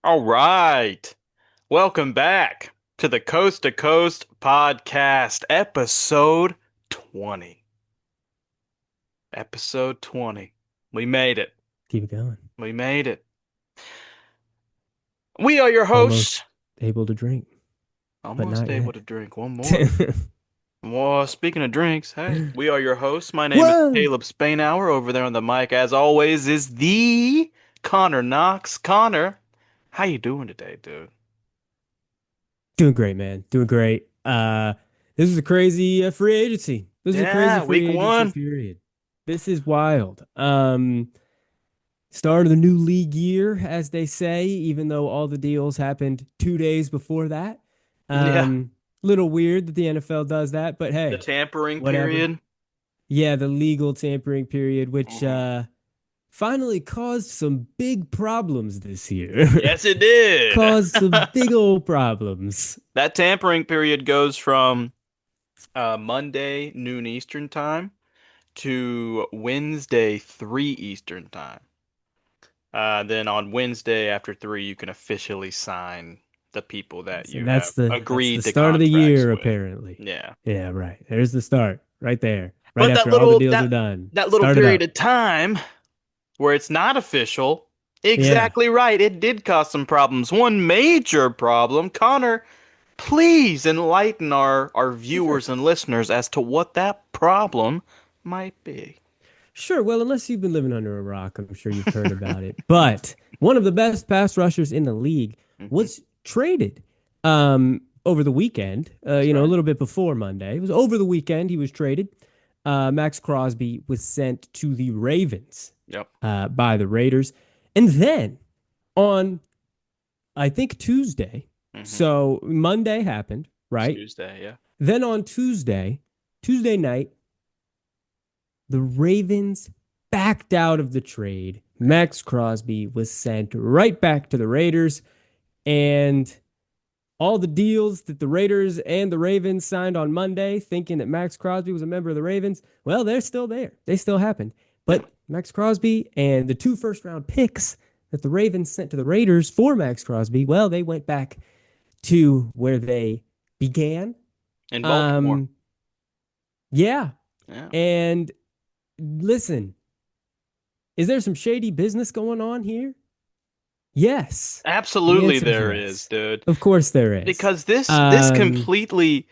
All right. Welcome back to the Coast to Coast podcast, episode 20. Episode 20. We made it. Keep it going. We made it. We are your hosts. Almost able to drink, but Almost not able yet. to drink one more. Well, speaking of drinks, hey, we are your hosts. My name is Whoa! Caleb Spainhour. Over there on the mic, as always, is the Connor Knox. Connor, how you doing today, dude? Doing great, man. Doing great. This is a crazy free agency. This is a crazy Yeah, free week agency one. period. This is wild. Start of the new league year, as they say, even though all the deals happened 2 days before that. Yeah, Little weird that the NFL does that, but the hey, tampering whatever. period. Yeah, the legal tampering period, which Mhm. finally caused some big problems this year. Yes, it did. Caused some big old problems. That tampering period goes from Monday noon Eastern time to Wednesday 3 Eastern time. Then on Wednesday after 3, you can officially sign the people that And you have that's the agreed to start of the contracts year, with. apparently. Yeah. Yeah, right. There's the start, right there. Right But that after all the little deals are that done. that little Start it period up. of time where it's not official, Yeah. exactly right. It did cause some problems. One major problem, Connor, please enlighten our Sure. viewers and listeners as to what that problem might be. Sure. Well, unless you've been living under a rock, I'm sure you've heard about it. But one of the best pass rushers in the league Hmm. was traded over the weekend, That's a right. little bit before Monday. It was over the weekend he was traded. Maxx Crosby was sent to the Ravens Yep. by the Raiders. And then on, I think, Tuesday, Hmm. so Monday happened, right? Tuesday, yeah. Then on Tuesday night, the Ravens backed out of the trade. Maxx Crosby was sent right back to the Raiders, and all the deals that the Raiders and the Ravens signed on Monday, thinking that Maxx Crosby was a member of the Ravens, well, they're still there. They still happened. Yeah. But Maxx Crosby and the two first round picks that the Ravens sent to the Raiders for Maxx Crosby, well, they went back to where they began. In Baltimore. Um, yeah. Yeah. And listen, is there some shady business going on here? Yes. The Absolutely answer is there is, yes. dude. Of course there is. Because this Um, completely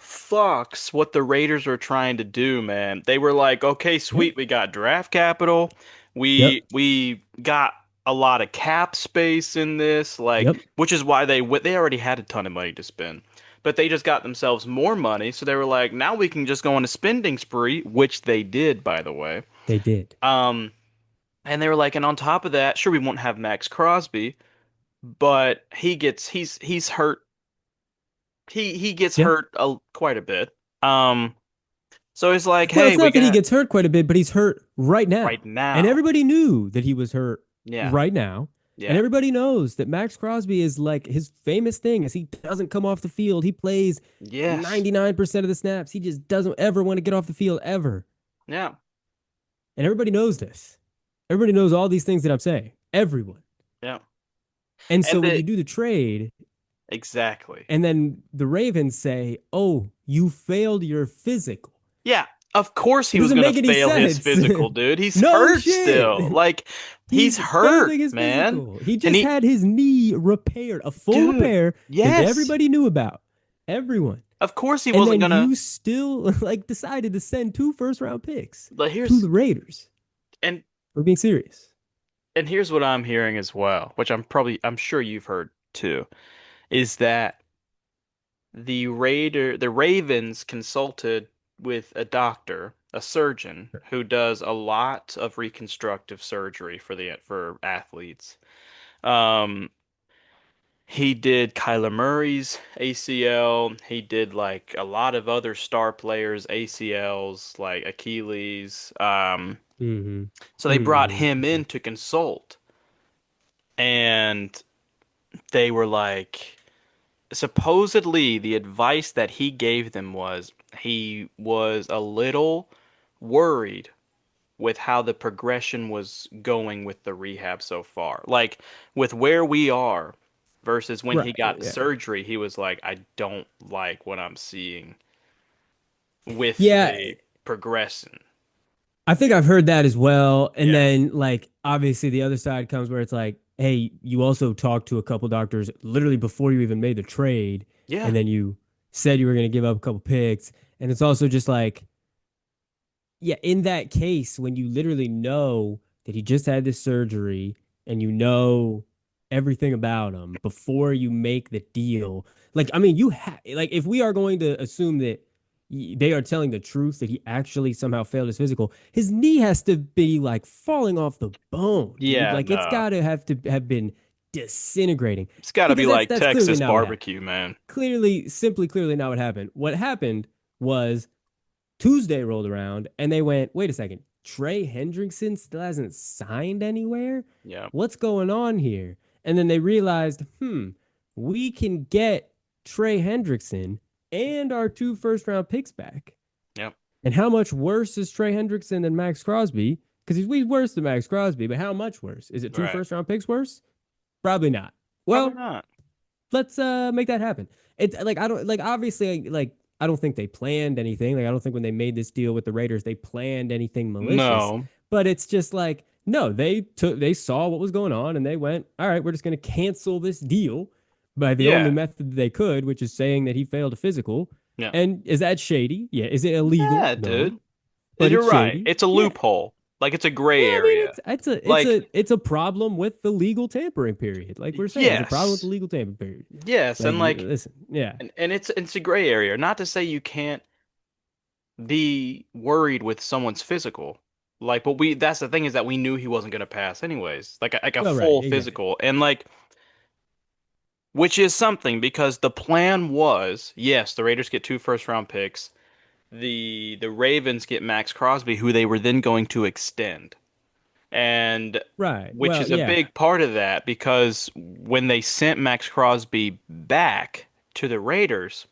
fucks what the Raiders were trying to do, man. They were like, okay, yep. sweet, we got draft capital. We Yep. we got a lot of cap space in this, like, Yep. which is why they already had a ton of money to spend. But they just got themselves more money, so they were like, now we can just go on a spending spree, which they did, by the way. They did. Um, and they were like, and on top of that, sure, we won't have Maxx Crosby, but he's hurt. He gets Yeah. hurt quite a bit. Um, so it's like, Well, hey, it's we not that he got gets hurt quite a bit, but he's hurt right now. right And now. everybody knew that he was hurt Yeah, right now. And yeah, everybody knows that Maxx Crosby is like his famous thing is he doesn't come off the field. He plays yes, 99% of the snaps. He just doesn't ever want to get off the field ever. yeah, And everybody knows this. Everybody knows all these things that I'm saying. Everyone. yeah. And so And when the you do the trade exactly. and then the Ravens say, "Oh, you failed your physical." Yeah, of course It he was doesn't gonna make any fail his sense. physical, dude. He's No hurt shit. still. Like he's He's hurt, failing his man. physical. He And just had his knee repaired, a full dude, repair that yes. everybody knew about. Everyone. Of course he And wasn't then gonna. you still like decided to send two first round picks But to here's the Raiders. and We're being serious. and here's what I'm hearing as well, which I'm sure you've heard too, is that the Ravens consulted with a doctor, a surgeon who does a lot of reconstructive surgery for athletes. Um, he did Kyler Murray's ACL. He did like a lot of other star players' ACLs, like Achilles. Mm-hmm. So they brought him Mm-hmm. in to consult, and they were like, supposedly the advice that he gave them was he was a little worried with how the progression was going with the rehab so far. Like with where we are versus when he Right. got the Yeah. surgery, he was like, I don't like what I'm seeing with Yeah, the progression. I think I've heard that as well. And Yeah. then, like, obviously, the other side comes where it's like, hey, you also talked to a couple doctors literally before you even made the trade, Yeah. and then you said you were going to give up a couple picks. And it's also just like, yeah, in that case, when you literally know that he just had this surgery and you know everything about him before you make the deal, like, I mean, like, if we are going to assume that they are telling the truth that he actually somehow failed his physical, his knee has to be like falling off the bone, dude. Yeah, Like, it's no. got to have been disintegrating It's got to be because like that's clearly Texas not what happened. barbecue, man. Clearly not what happened. What happened was Tuesday rolled around and they went, wait a second, Trey Hendrickson still hasn't signed anywhere? Yeah. What's going on here? And then they realized, we can get Trey Hendrickson and our two first round picks back. Yep. And how much worse is Trey Hendrickson than Maxx Crosby? Because he's way worse than Maxx Crosby, but how much worse? Is it two Right. first round picks worse? Probably not. Probably Well, not. let's make that happen. It's like I don't like obviously like I don't think they planned anything. Like I don't think when they made this deal with the Raiders they planned anything malicious. No. But it's just like no, they saw what was going on and they went, all right, we're just going to cancel this deal by the only Yeah. method they could, which is saying that he failed a physical. Yeah. And is that shady? Yeah. Is it illegal? Yeah, No, dude. but You're it's right. shady. It's a Yeah. loophole. Like it's a Yeah, gray I mean area. it's Like, a problem with the legal tampering period. Like we're saying, it's a problem with the yes. legal tampering period. Yes, Like and like listen, yeah. and it's a gray area. Not to say you can't be worried with someone's physical. Like, but we that's the thing is that we knew he wasn't gonna pass anyways. Like a Well, right, full exactly. physical. And like which is something because the plan was, yes, the Raiders get two first round picks. The Ravens get Maxx Crosby, who they were then going to extend. And Right. which Well, is a yeah. big part of that because when they sent Maxx Crosby back to the Raiders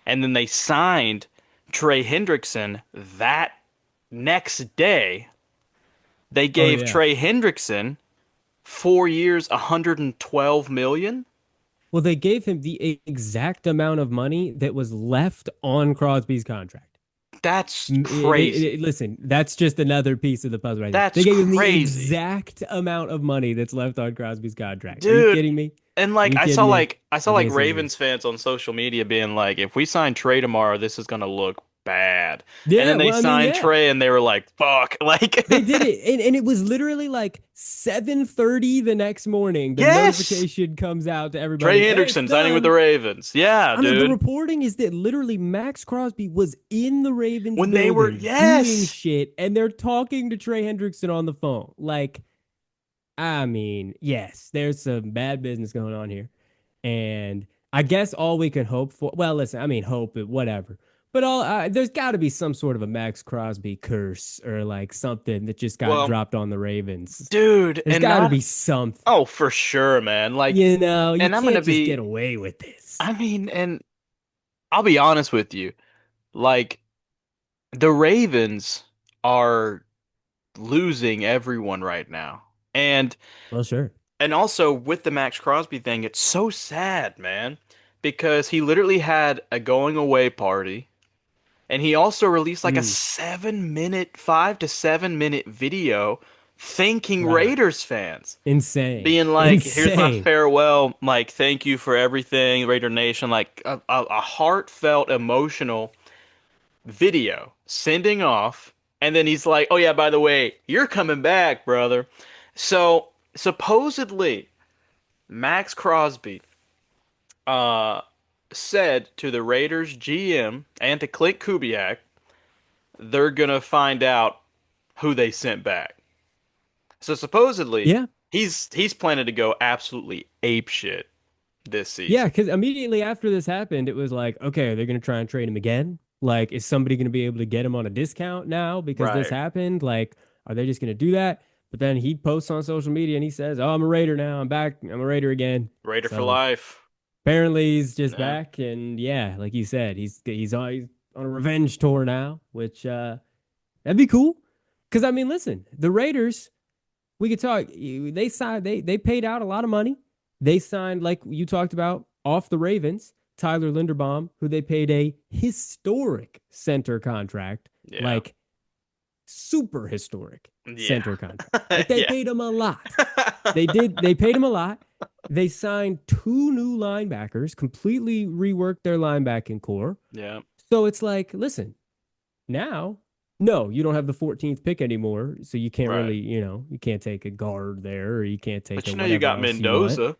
and then they signed Trey Hendrickson that next day, they Oh gave yeah. Trey Hendrickson 4 years, 112 million. Well, they gave him the exact amount of money that was left on Crosby's contract. That's crazy. Listen, that's just another piece of the puzzle right there. They That's gave him the crazy. exact amount of money that's left on Crosby's contract. Are you Dude, kidding me? and Are like you kidding me? I saw I like think it's Ravens hilarious. fans on social media being like, if we sign Trey tomorrow, this is gonna look bad. And Yeah, then they well, I mean, signed yeah. Trey and they were like, fuck. Like They did it, and it was literally like 7:30 the next morning. The yes. notification comes out to Trey everybody. Hey, it's Hendrickson signing with the done. Ravens. Yeah, I mean, the dude. reporting is that literally Maxx Crosby was in the Ravens When they were building doing yes. shit, and they're talking to Trey Hendrickson on the phone. Like, I mean, yes, there's some bad business going on here. And I guess all we can hope for, well, listen, I mean, hope it, whatever. But there's got to be some sort of a Maxx Crosby curse or like something that just got Well, dropped on the Ravens. dude, There's and got to not be something. oh for sure, man. Like, You and I'm gonna can't just get be away with this. I mean, and I'll be honest with you. Like the Ravens are losing everyone right now. Well, sure. And also with the Maxx Crosby thing, it's so sad, man, because he literally had a going away party and he also released like a Mm, 7 minute, 5 to 7 minute video thanking right. Raiders fans, Insane. being like, here's my Insane. farewell, like thank you for everything, Raider Nation, like a heartfelt, emotional video sending off, and then he's like, "Oh yeah, by the way, you're coming back, brother." So supposedly, Maxx Crosby uh said to the Raiders GM and to Clint Kubiak, they're gonna find out who they sent back. So supposedly, Yeah. he's planning to go absolutely ape shit this Yeah, season. because immediately after this happened, it was like, okay, they're gonna try and trade him again. Like, is somebody gonna be able to get him on a discount now because this Right. happened? Like, are they just gonna do that? But then he posts on social media and he says, "Oh, I'm a Raider now. I'm back. I'm a Raider again." Raider for So life. apparently he's just Yeah. back, and yeah, like you said, he's on a revenge tour now, which that'd be cool. Because I mean, listen, the Raiders, we could talk. They signed. They paid out a lot of money. They signed, like you talked about, off the Ravens, Tyler Linderbaum, who they paid a historic center contract, Yeah. like super historic Yeah. center contract. Like they Yeah. paid him a lot. They did. They paid him a lot. They signed two new linebackers, completely reworked their linebacking core. Yeah. So it's like, listen, now, no, you don't have the 14th pick anymore. So you can't Right. really, you can't take a guard there or you can't take But a you know you whatever got else you want. Mendoza.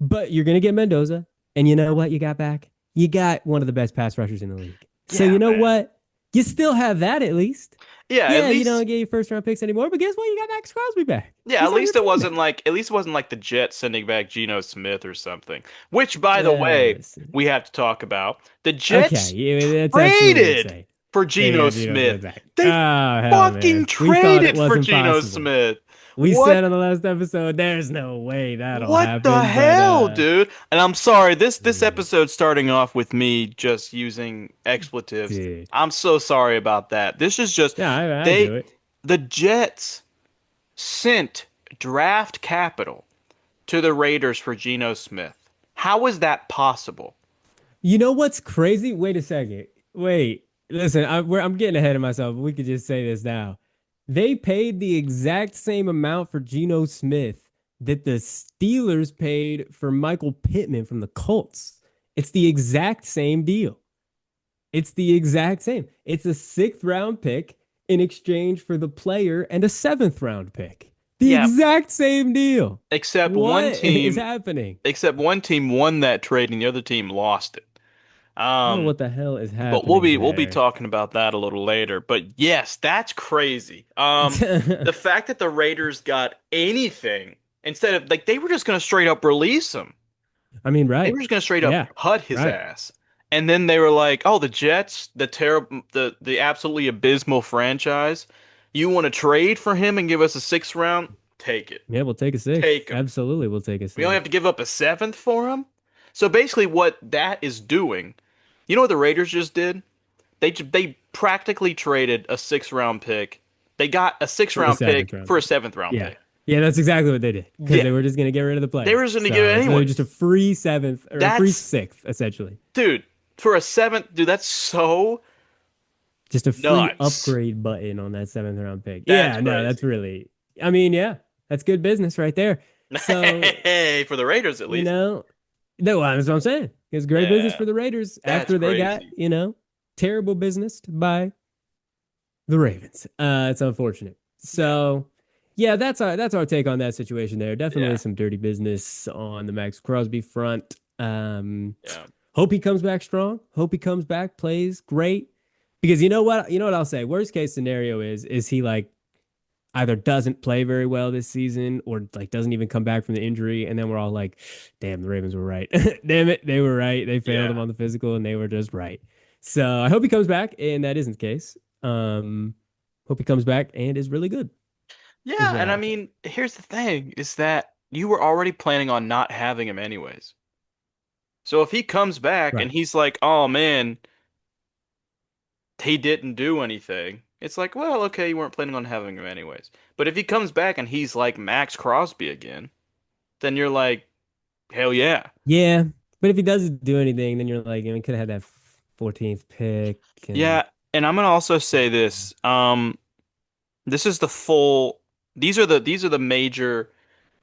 But you're going to get Mendoza. And you know what you got back? You got one of the best pass rushers in the league. So Yeah, you know man. what? You still have that at least. Yeah, at Yeah, you least don't get your first round picks anymore, but guess what? You got Max Crosby back. yeah, He's on your team now. at least it wasn't like the Jets sending back Geno Smith or something. Which by the way, Listen. we have to talk about. The Okay, Jets yeah, that's absolutely traded insane. for They Geno got Geno Smith. Smith back. They Oh, hell, fucking man. We thought it traded for wasn't Geno possible. Smith. We What said on the last episode, there's no way that'll What the happen. But hell, dude? And I'm sorry, this dude, episode starting off with me just using expletives. dude. I'm so sorry about that. This is just Yeah, I they do it. the Jets sent draft capital to the Raiders for Geno Smith. How is that possible? You know what's crazy? Wait a second. Wait. Listen, I'm getting ahead of myself, but we could just say this now. They paid the exact same amount for Geno Smith that the Steelers paid for Michael Pittman from the Colts. It's the exact same deal. It's the exact same. It's a sixth round pick in exchange for the player and a seventh round pick. The Yeah, exact same deal. except What one is team happening? except one team won that trade and the other team lost it. I don't know Um, what the hell is but happening we'll be there. talking about that a little later. But yes, that's crazy. The fact that the Raiders got anything instead of like they were just gonna straight up release him. I mean, They right. were just gonna straight up Yeah, cut his right. ass. And then they were like, "Oh, the Jets, the terrible, the absolutely abysmal franchise. You want to trade for him and give us a sixth round? Take it, Yeah, we'll take a take sixth. him. Absolutely, we'll take a We only have to sixth. give up a seventh for him." So basically, what that is doing, you know what the Raiders just did? They practically traded a sixth round pick. They got a sixth For a round seventh pick round for a pick. seventh round Yeah. pick. Yeah, that's exactly what they did. Because Yeah, they were just gonna get rid of the they were player. just gonna give So it it's literally just a anyways. free seventh or a free That's sixth, essentially. dude for a seventh, dude. That's so Just a free nuts. upgrade button on that seventh round pick. That's Yeah, no, that's crazy. really I mean, yeah, that's good business right there. So, Hey, for the Raiders at you least. know, no, that's what I'm saying. It's great business Yeah, for the Raiders that's after they got, crazy. terrible business by the Ravens. It's unfortunate. Yeah, So, yeah, that's our take on that situation there. Definitely yeah, some dirty business on the Max Crosby front. yeah. Hope he comes back strong. Hope he comes back, plays great. Because you know what I'll say. Worst case scenario is he like either doesn't play very well this season or like doesn't even come back from the injury, and then we're all like, "Damn, the Ravens were right. Damn it, they were right. They failed him Yeah. on the physical, and they were just right." So I hope he comes back, and that isn't the case. Hope he comes back and is really good. Is Yeah, what and I I would say. mean, here's the thing, is that you were already planning on not having him anyways. So if he comes back and Right. he's like, "Oh man, he didn't do anything." It's like, well, okay, you weren't planning on having him anyways. But if he comes back and he's like Max Crosby again, then you're like, hell yeah. Yeah, but if he doesn't do anything, then you're like, we could have had that 14th pick, and Yeah, and I'm gonna also say this. This is the full these are the major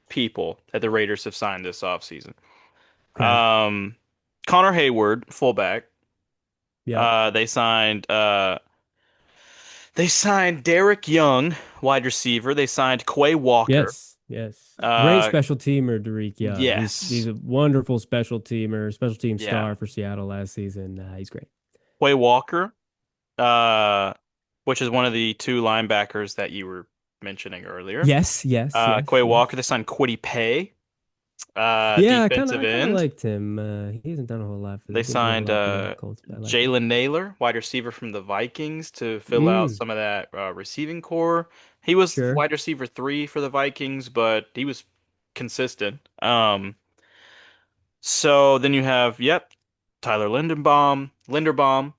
people that the Raiders have signed this offseason. okay, Um, Connor Hayward, fullback. yep, They signed Derek Young, wide receiver. They signed Quay Walker. yes, yes, great Uh, special teamer, Derek Young. He's yes. a wonderful special teamer, special team Yeah. star for Seattle last season. He's great. Quay Walker, uh, which is one of the two linebackers that you were mentioning earlier. Yes, yes, yes, Quay yes. Walker, they signed Quiddy Pay, Yeah, defensive I kind of end. liked him. He hasn't done a whole lot They he didn't do a whole signed lot for me with the Colts, but I liked him. Jalen Naylor, wide receiver from the Vikings, to fill out Mm, some of that receiving core. He was sure. wide receiver three for the Vikings, but he was consistent. So then you have, yep, Tyler Lindenbaum, Linderbaum.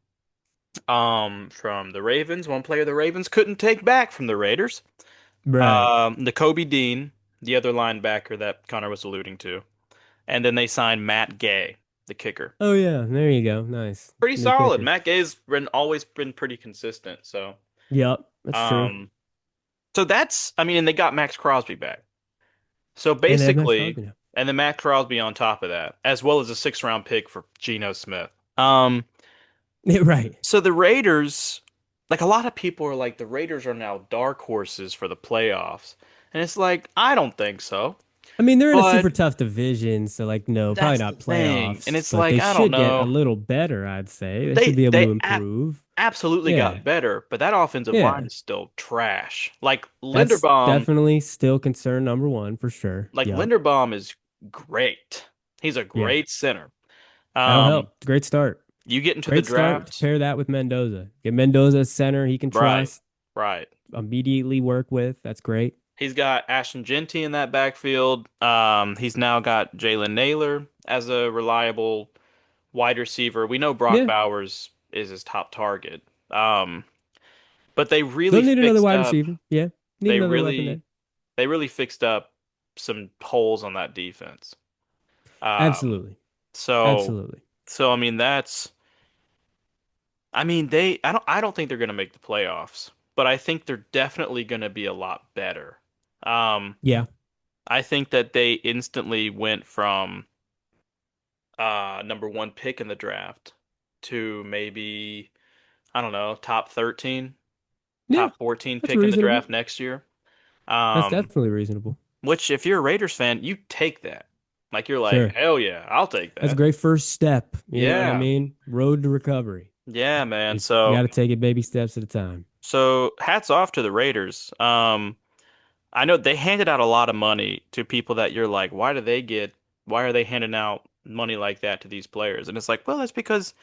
From the Ravens, one player the Ravens couldn't take back from the Raiders. Right. The Kobe Dean, the other linebacker that Connor was alluding to. And then they signed Matt Gay, the kicker. Oh yeah, there you go. Nice. Pretty New solid. kicker. Matt Gay's been always been pretty consistent. Yep, that's true. Um, so that's, I mean, and they got Max Crosby back. So And they have Max basically, Crosby now. and then Max Crosby on top of that, as well as a 6th round pick for Geno Smith. Um, Yeah, right. so the Raiders, like a lot of people are like, the Raiders are now dark horses for the playoffs. And it's like, I don't think so. I mean, they're in a But super tough division, so like no, probably that's the not thing. And playoffs, it's but like, they I don't should get a know. little better, I'd say. They should They be able to they ab improve. absolutely Yeah. got better, but that offensive line Yeah. is still trash. That's definitely still concern number one for sure. Yep. Linderbaum is great. He's a Yeah. great center. That'll Um, help. Great start. you get into the Great start to draft, pair that with Mendoza. Get Mendoza as center he can right, trust, right. immediately work with. That's great. He's got Ashton Genty in that backfield. He's now got Jalen Naylor as a reliable wide receiver. We know Brock Yeah. Bowers is his top target. Um, but they really Still need another fixed wide up. receiver. Yeah. Need They another weapon there. really, they really fixed up some holes on that defense. Um, Absolutely. so, Absolutely. so I mean that's, I mean I don't think they're gonna make the playoffs, but I think they're definitely gonna be a lot better. Um, Yeah. I think that they instantly went from number one pick in the draft to maybe, I don't know, top 13, Yeah. top 14 That's pick in the reasonable. draft next year. That's Um, definitely reasonable. which if you're a Raiders fan, you take that. Like you're like, Sure. hell yeah, I'll take That's a that. great first step. You know what I Yeah. mean? Road to recovery. Yeah, man. Just you got to take it baby steps at a time. So hats off to the Raiders. I know they handed out a lot of money to people that you're like, why are they handing out money like that to these players? And it's like, well, that's because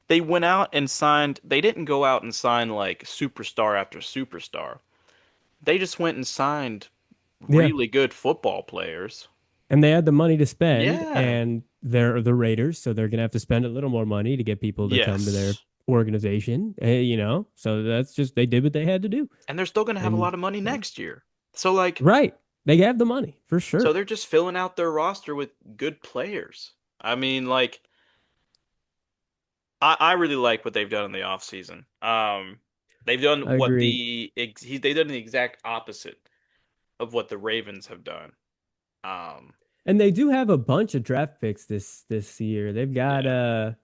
they went out and signed, they didn't go out and sign like superstar after superstar. They just went and signed Yeah. really good football players. And they had the money to spend, Yeah. and they're the Raiders, so they're gonna have to spend a little more money to get people to come to their Yes. organization. You know, so that's just they did what they had to do. And they're still going to have a And lot of money next year. So like, right, they have the money for so sure. they're just filling out their roster with good players. I mean, like, I really like what they've done in the offseason. They've done I what agree. they've done the exact opposite of what the Ravens have done. Um, And they do have a bunch of draft picks this year. They've got yeah.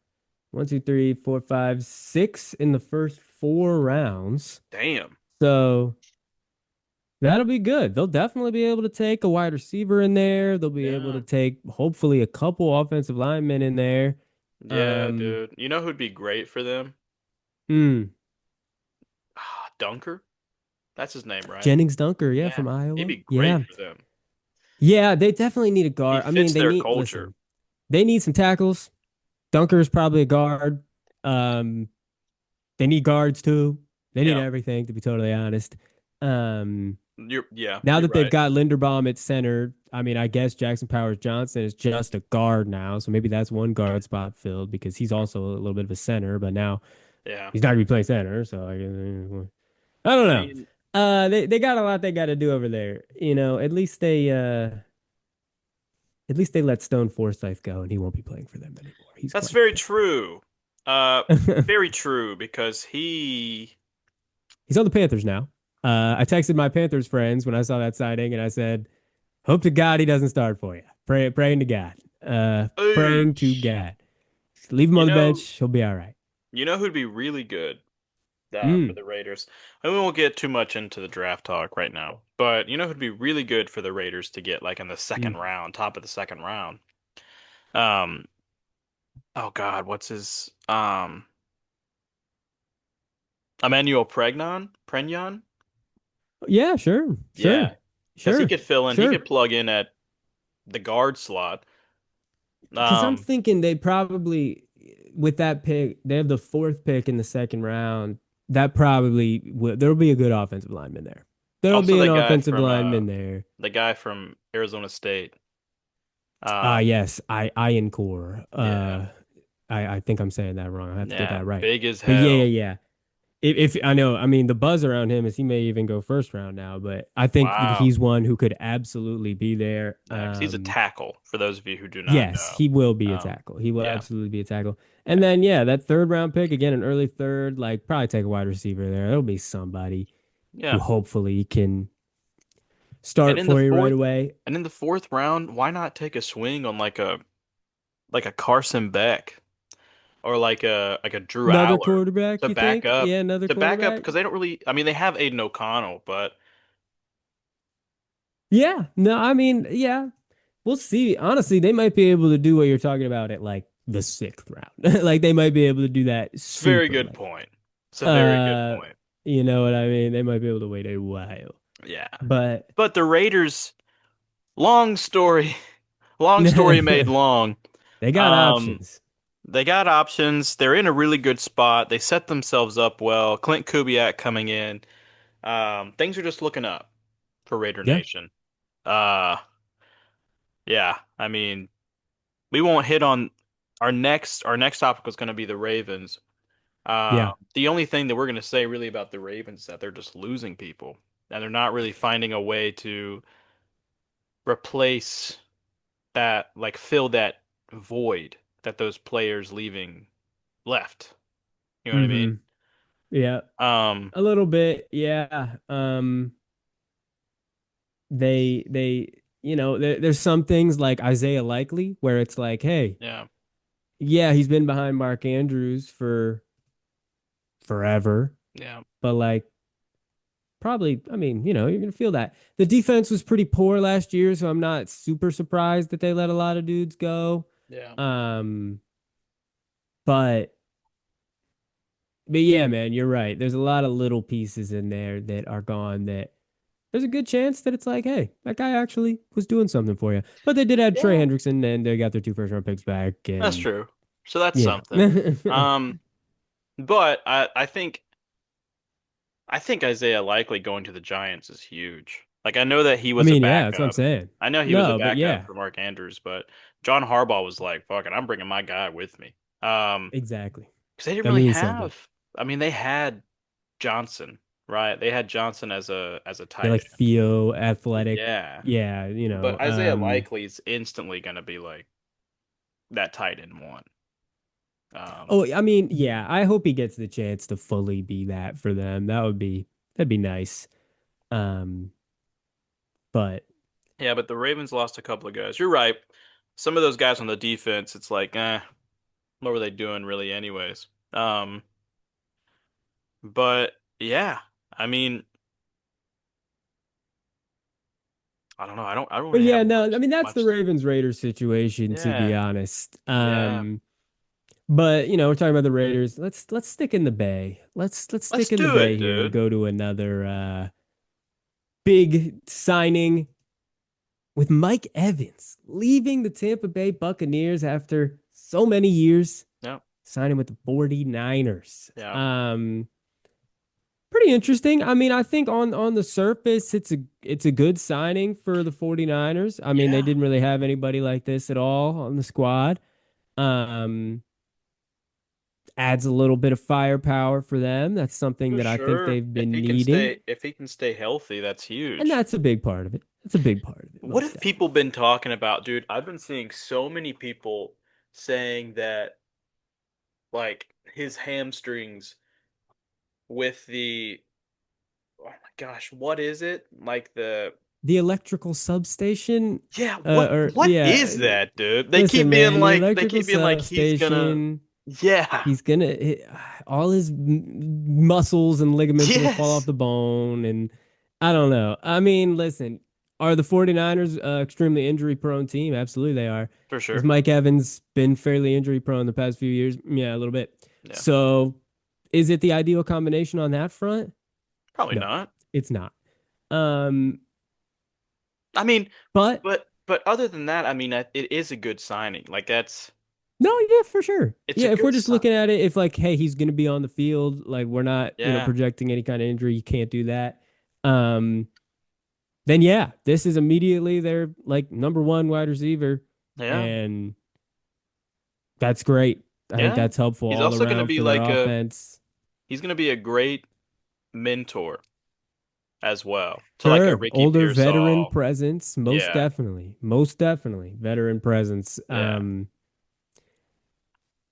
one, two, three, four, five, six in the first four rounds. Damn. So that'll be good. They'll definitely be able to take a wide receiver in there. They'll be able to Yeah. take hopefully a couple offensive linemen in there. Yeah, Um, dude. You know who'd be great for them? hmm, Dunker? That's his name, right? Jennings Dunker, yeah, Yeah. from He'd Iowa. be great Yeah. for them. Yeah, they definitely need a He guard. I mean, fits they their need, culture. listen, they need some tackles. Dunker is probably a guard. Um, they need guards too. They need Yeah. everything, to be totally honest. Um, now You're that they've right. got Linderbaum at center, I mean, I guess Jackson Powers Johnson is just a guard now, so maybe that's one guard spot filled because he's also a little bit of a center, but now Yeah. he's not gonna be playing center, so I don't I know. mean, They got a lot they got to do over there. You know, at least they let Stone Forsythe go, and he won't be playing for them anymore. He's that's quite very the true. Very true because he, he's on the Panthers now. I texted my Panthers friends when I saw that signing, and I said, "Hope to God he doesn't start for you. Praying to God. Praying to Oosh. God. Just leave him You on the bench. know, He'll be all right." you know who'd be really good for Mm, the Raiders? And we won't get too much into the draft talk right now, but you know who'd be really good for the Raiders to get like in the second mm. round, top of the second round? Um, oh God, what's his Emmanuel Pregnon? Yeah, sure, Yeah, sure, because he sure, could fill in, he sure. could plug in at the guard slot. Because I'm Um, thinking they probably, with that pick, they have the fourth pick in the second round. That probably will, there'll be a good offensive lineman there. There'll also be an offensive lineman there. the guy from Arizona State. Ah, Um, yes, I Iron Core. yeah, I think I'm saying that wrong. I have to get Yeah, that right. big as But yeah, yeah, hell. yeah. If I know, I mean, the buzz around him is he may even go first round now, but I think Wow. he's one who could absolutely be there. Yeah, 'cause he's a tackle, for those of you who do not Yes, know. he will be a Um, tackle. He will yeah, absolutely be a tackle. And yeah, then yeah, that third round pick again, an early third, like probably take a wide receiver there. It'll be somebody who yeah. hopefully can And start in the for you right fourth, away. and in the fourth round, why not take a swing on like a Carson Beck or like a Drew Another Aller quarterback, you think? Yeah, another to back up quarterback. because they don't really. I mean, they have Aiden O'Connell, but Yeah, no, I mean, yeah, we'll see. Honestly, they might be able to do what you're talking about at like the sixth round. Like they might be able to do that it's a very super good late. point. It's a very good Uh, point. you know what I mean? They might be able to wait a while. Yeah, But but the Raiders. Long story. Long story made they long. got Um, options. they got options. They're in a really good spot. They set themselves up well. Clint Kubiak coming in. Things are just looking up for Raider Yeah, Nation. Uh, yeah. I mean, we won't hit on our next topic was going to be the Ravens. yeah. The only thing that we're going to say really about the Ravens is that they're just losing people, and they're not really finding a way to replace that, like fill that void that those players leaving left. You know what I Mm-hmm. mean? Yeah, Um, a little bit. Yeah. There's some things like Isaiah Likely where it's like, hey, yeah, yeah, he's been behind Mark Andrews for forever, yeah, but like probably, I mean, you're gonna feel that. The defense was pretty poor last year, so I'm not super surprised that they let a lot of dudes go. yeah, Um, but but yeah, man, you're right. There's a lot of little pieces in there that are gone that there's a good chance that it's like, hey, that guy actually was doing something for you. But they did add Trey yeah. Hendrickson and they got their two first round picks back That's and true. So that's you something. know. But I think Isaiah Likely going to the Giants is huge. Like I know that he I was a mean, yeah, that's what I'm backup. saying. I know he was a No, but backup yeah, for Mark Andrews, but John Harbaugh was like, "Fuck it, I'm bringing my guy with me." exactly. Because they didn't That really means something. have. I mean, they had Johnson, right? They had Johnson as a They're tight like end. Theo athletic. Yeah. Yeah, But Isaiah Likely's instantly going to be like that tight end one. Um, oh, I mean, yeah, I hope he gets the chance to fully be that for them. That'd be nice. Um, but yeah, but the Ravens lost a couple of guys. You're right. Some of those guys on the defense, it's like, what were they doing really anyways? But yeah, I mean, I don't know. I don't but really have yeah, no, I much mean that's the much. Ravens Raiders situation to be Yeah. honest. Yeah. But we're talking about the Raiders. Let's stick in the Bay. Let's Let's stick in the do Bay it, here and dude. go to another big signing with Mike Evans leaving the Tampa Bay Buccaneers after so many years, Yeah. signing with the 49ers. Yeah. Pretty interesting. I mean, I think on the surface it's a good signing for the 49ers. I mean, they Yeah. didn't really have anybody like this at all on the squad. Um Adds a little bit of firepower for them. That's something For that I think sure. they've been needing, If he can stay healthy, that's and huge. that's a big part of it. That's a big part of it, What most have people definitely. been talking about, dude? I've been seeing so many people saying that like his hamstrings with the oh my gosh, what is it? Like the The electrical substation, yeah, what or what is yeah, that, dude? listen, man, the They electrical keep being like he's gonna substation. yeah. He's gonna all his muscles and ligaments are gonna fall off Yes, the bone, and I don't know. I mean, listen, are the 49ers extremely injury prone team? Absolutely, they are. for Has sure. Mike Evans been fairly injury prone the past few years? Yeah, a little bit. Yeah. So, is it the ideal combination on that front? Probably No, not. it's not. Um, I mean, but but other than that, I mean, it is a good signing. Like that's no, yeah, for sure. it's a Yeah, if we're good just sign. looking at it, if like, hey, he's gonna be on the field, like we're not, Yeah. projecting any kind of injury, you can't do that. Um, then yeah, this is immediately their like number one wide receiver, Yeah. and that's great. I think Yeah. that's helpful He's all also going to around be for their like offense. he's going to be a great mentor as well to like a Sure, Ricky older veteran Pearsall. presence, most Yeah. definitely, most definitely, veteran presence. Yeah.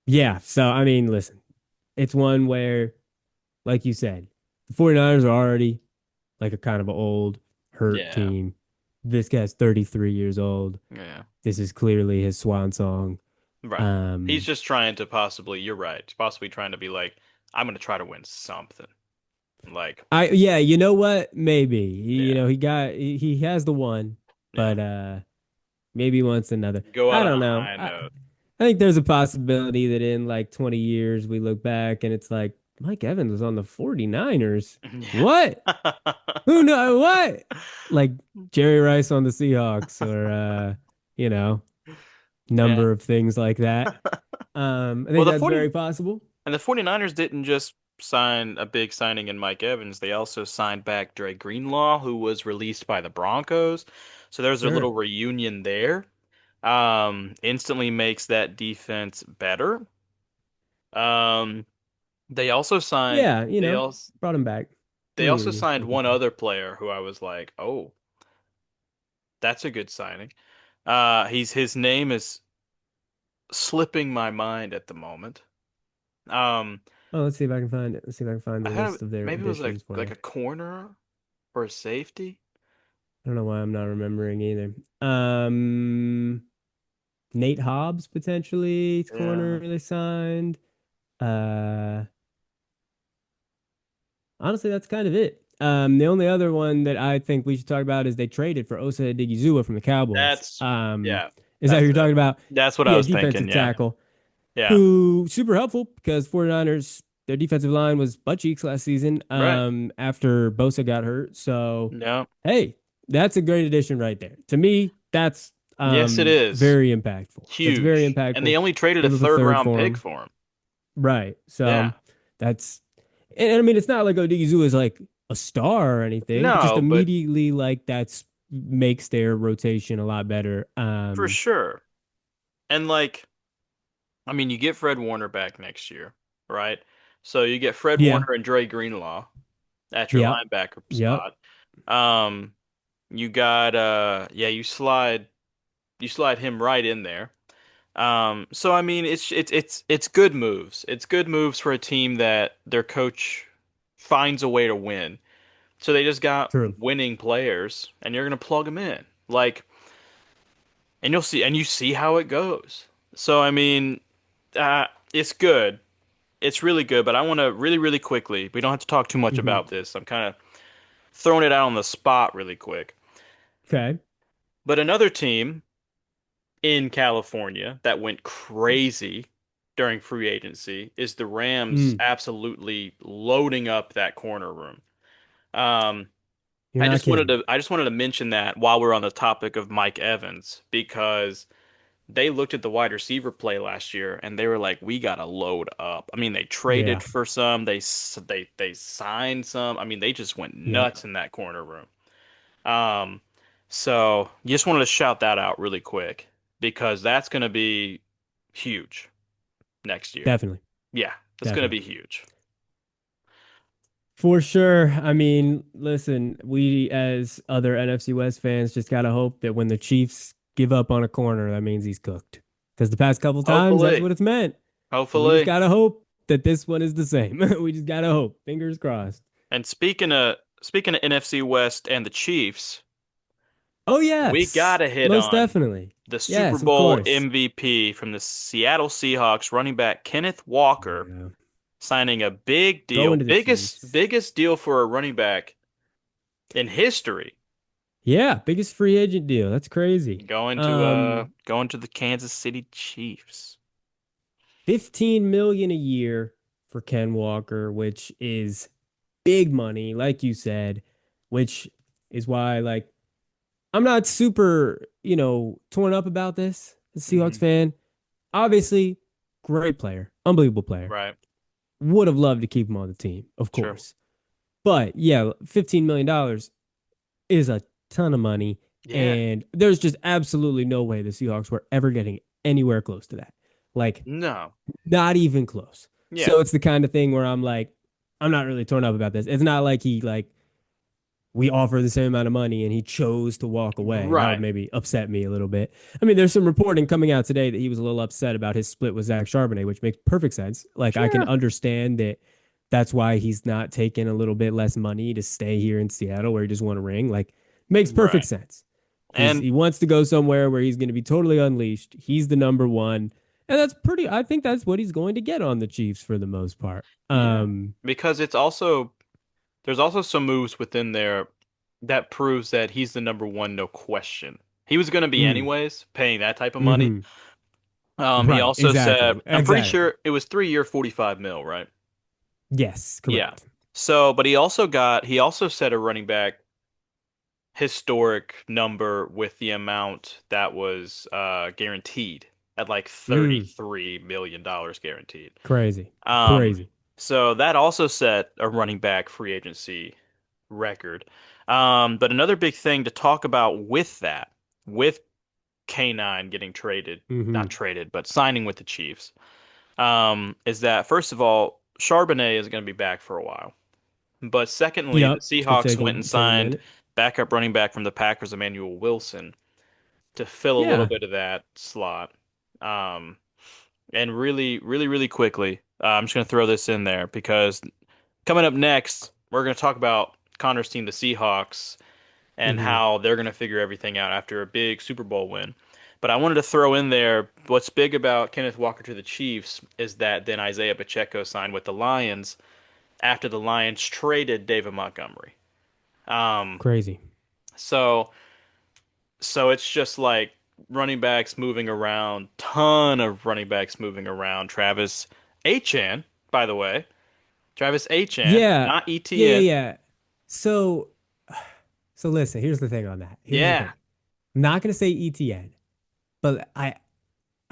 Yeah. So I mean, listen, it's one where, like you said, the 49ers are already like a kind of an old, hurt Yeah. team. This guy's 33 years old. Yeah. This is clearly his swan song. Right. He's Um, just trying to possibly, you're right. He's possibly trying to be like, I'm going to try to win something. Like, yeah, you know what? Maybe yeah. he has the one, Yeah. but maybe he wants another. Go out I on don't a know. high note. I think there's a possibility that in like 20 years we look back and it's like Mike Evans was on the 49ers. What? Yeah. Who know what? Like Jerry Rice on the Seahawks or you know, Yeah. number of things like that. I Well, think that's very possible. the 49ers didn't just sign a big signing in Mike Evans. They also signed back Dre Greenlaw, who was released by the Broncos. So there's a Sure. little reunion there. Instantly makes that defense better. Um, they also signed Yeah, brought him back. they also Reunion. signed Make it one better. other player who I was like, "Oh, that's a good signing." His name is slipping my mind at the moment. Um, Oh, let's see if I can find it. Let's see if I can find I the had list of their maybe it was additions for like you. a corner or a safety. I don't know why I'm not remembering either. Nate Hobbs potentially corner Yeah, they signed. Uh, Honestly, that's kind of it. The only other one that I think we should talk about is they traded for Osa Odigizua from the Cowboys. that's yeah, Is that who that's you're it. talking about? That's what I Yeah, was thinking. defensive Yeah, tackle, yeah, who super helpful because 49ers, their defensive line was butt cheeks last season right. after Bosa got hurt. So, No, hey, that's a great addition right there. To me, that's yes, it is very impactful. That's very huge, and they impactful. only traded a Give up a third third round for pick him. for him. Right. So Yeah, that's, and I mean, it's not like Odigizua is like a star or anything, but just no, but immediately like that's makes their rotation a lot better. for sure. And like, I mean, you get Fred Warner back next year, right? So you get Fred Yeah. Warner and Dre Greenlaw at your Yep. linebacker Yep. spot. Um, you got yeah, you slide him right in there. So I mean, it's good moves. It's good moves for a team that their coach finds a way to win. So they just got True. winning players, and you're gonna plug them in, like, and you'll see, and you see how it goes. So I mean, it's good. It's really good. But I want to really, really quickly. We don't have to talk too much Hmm. about this. I'm kind of throwing it out on the spot really quick. Okay. But another team in California that went crazy during free agency is the Rams Mm. absolutely loading up that corner room. Um, You're not kidding. I just wanted to mention that while we're on the topic of Mike Evans because they looked at the wide receiver play last year and they were like, we gotta load up. I mean, they traded Yeah. for some, they signed some. I mean, they just went Yep. nuts in that corner room. Um, so just wanted to shout that out really quick because that's going to be huge next year. Definitely. Yeah, that's going to Definitely. be huge. For sure. I mean, listen, we as other NFC West fans just gotta hope that when the Chiefs give up on a corner, that means he's cooked. Because the past couple times, that's Hopefully, what it's meant. So we just hopefully. gotta hope that this one is the same. We just gotta hope. Fingers crossed. And speaking of NFC West and the Chiefs, Oh we got yes, to hit most on definitely. the Super Yes, of Bowl course. MVP from the Seattle Seahawks running back Kenneth Walker Yeah. signing a big deal, Going to the Chiefs. biggest deal for a running back in history. Yeah, biggest free agent deal. That's crazy. Going to the Kansas City Chiefs. 15 million a year for Ken Walker, which is big money, like you said, which is why like I'm not super, torn up about this as a Seahawks Hmm. fan. Obviously, great player, unbelievable player. Right. Would have loved to keep him on the team, of Sure. course. But yeah, $15 million is a ton of money. Yeah. And there's just absolutely no way the Seahawks were ever getting anywhere close to that. Like, No. not even close. Yeah. So it's the kind of thing where I'm like, I'm not really torn up about this. It's not like he like we offer the same amount of money and he chose to walk away. That would Right. maybe upset me a little bit. I mean, there's some reporting coming out today that he was a little upset about his split with Zach Charbonnet, which makes perfect sense. Like I can Sure. understand that that's why he's not taking a little bit less money to stay here in Seattle where he just won a ring. Like makes perfect Right. sense. And He wants to go somewhere where he's going to be totally unleashed. He's the number one. And that's pretty I think that's what he's going to get on the Chiefs for the most part. yeah, because it's also there's also some moves within there that proves that he's the number one, no question. He was going to be mm, anyways, paying that type of money. mhm. He Right, also said, exactly. I'm pretty Exactly. sure it was 3 year, 45 mil, right? Yes, Yeah. correct. So, but he also set a running back historic number with the amount that was guaranteed at like Mm, $33 million guaranteed. crazy. Um, Crazy. so that also set a running back free agency record. But another big thing to talk about with that, with K9 getting traded, not Hmm. traded, but signing with the Chiefs, is that first of all, Charbonnet is going to be back for a while. But secondly, the Yep. It's gonna Seahawks went and take a signed minute. backup running back from the Packers, Emmanuel Wilson, to fill a little Yeah. bit of that slot. Um, and really, really, really quickly, I'm just going to throw this in there because coming up next, we're going to talk about Connor's team, the Seahawks, and Hmm. how they're going to figure everything out after a big Super Bowl win. But I wanted to throw in there what's big about Kenneth Walker to the Chiefs is that then Isaiah Pacheco signed with the Lions after the Lions traded David Montgomery. Um, Crazy. so so it's just like running backs moving around, ton of running backs moving around. Travis Achan, by the way, Travis Achan, Yeah. not Yeah, yeah, ETN. yeah. So so listen, here's the thing on that. Here's the Yeah. thing. I'm not gonna say ETN, but I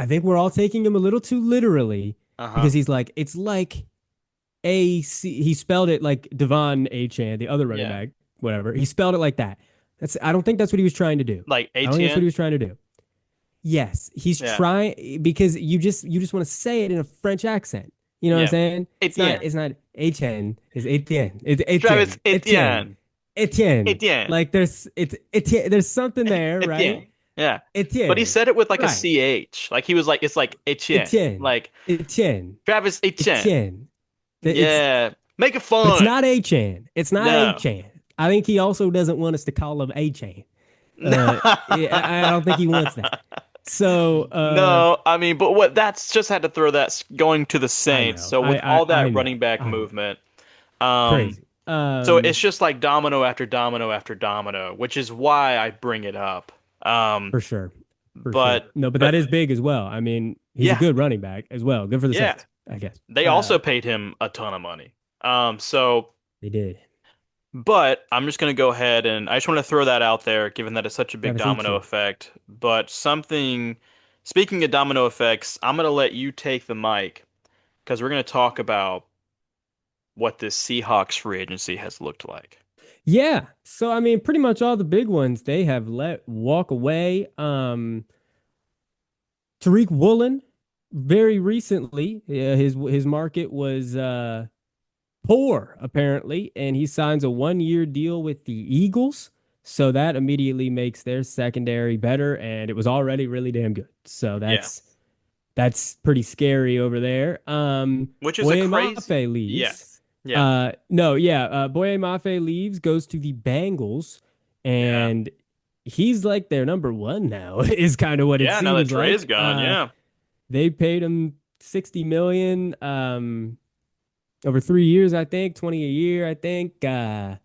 think we're all taking him a little too literally Uh-huh. because he's like, it's like he spelled it like Devon Achan, the other running Yeah. back, whatever. He spelled it like that. I don't think that's what he was trying to do. Like I don't think that's what he ATN. was trying to do. Yes, he's Yeah. trying because you just want to say it in a French accent. You know what I'm Yeah. saying? ATN. It's not Etienne, it's Etienne. It's Travis Etienne. Etienne. Etienne. Etienne. Etienne. Like there's it's Etienne, there's something there, right? Etienne. Yeah. But he Etienne. said it with like a Right. CH. Like he was like it's like Etienne. Etienne. Like Etienne. Travis Etienne. Etienne. It's Yeah. Make it but it's fun. not Achan. It's not No. Achan. I think he also doesn't want us to call him Achan. No. I don't think he wants that. So No, I mean, but what that's just had to throw that going to the I Saints. know. So with all I that know. running back I know. movement, um, Crazy. so it's just like domino after domino after domino, which is why I bring it up. Um, For sure. For sure. but No, but but that is big as well. I mean, he's a yeah, good running back as well. Good for the yeah, Saints, I guess. they also paid him a ton of money. So They did. but I'm just gonna go ahead and I just want to throw that out there, given that it's such a big Travis domino Etienne. effect. But something, speaking of domino effects, I'm gonna let you take the mic because we're gonna talk about what this Seahawks free agency has looked like. Yeah. So I mean, pretty much all the big ones they have let walk away. Tariq Woolen, very recently, his market was poor apparently, and he signs a 1 year deal with the Eagles. So that immediately makes their secondary better, and it was already really damn good. So Yeah, that's pretty scary over there. which is a Boye crazy. Mafe leaves. Yes. Yeah. No, yeah. Boye Mafe leaves, goes to the Bengals, Yeah. and he's like their number one now, is kind of what it Yeah. Now that seems Trey is like. gone. Yeah. They paid him 60 million over 3 years, I think, 20 a year, I think. Yeah.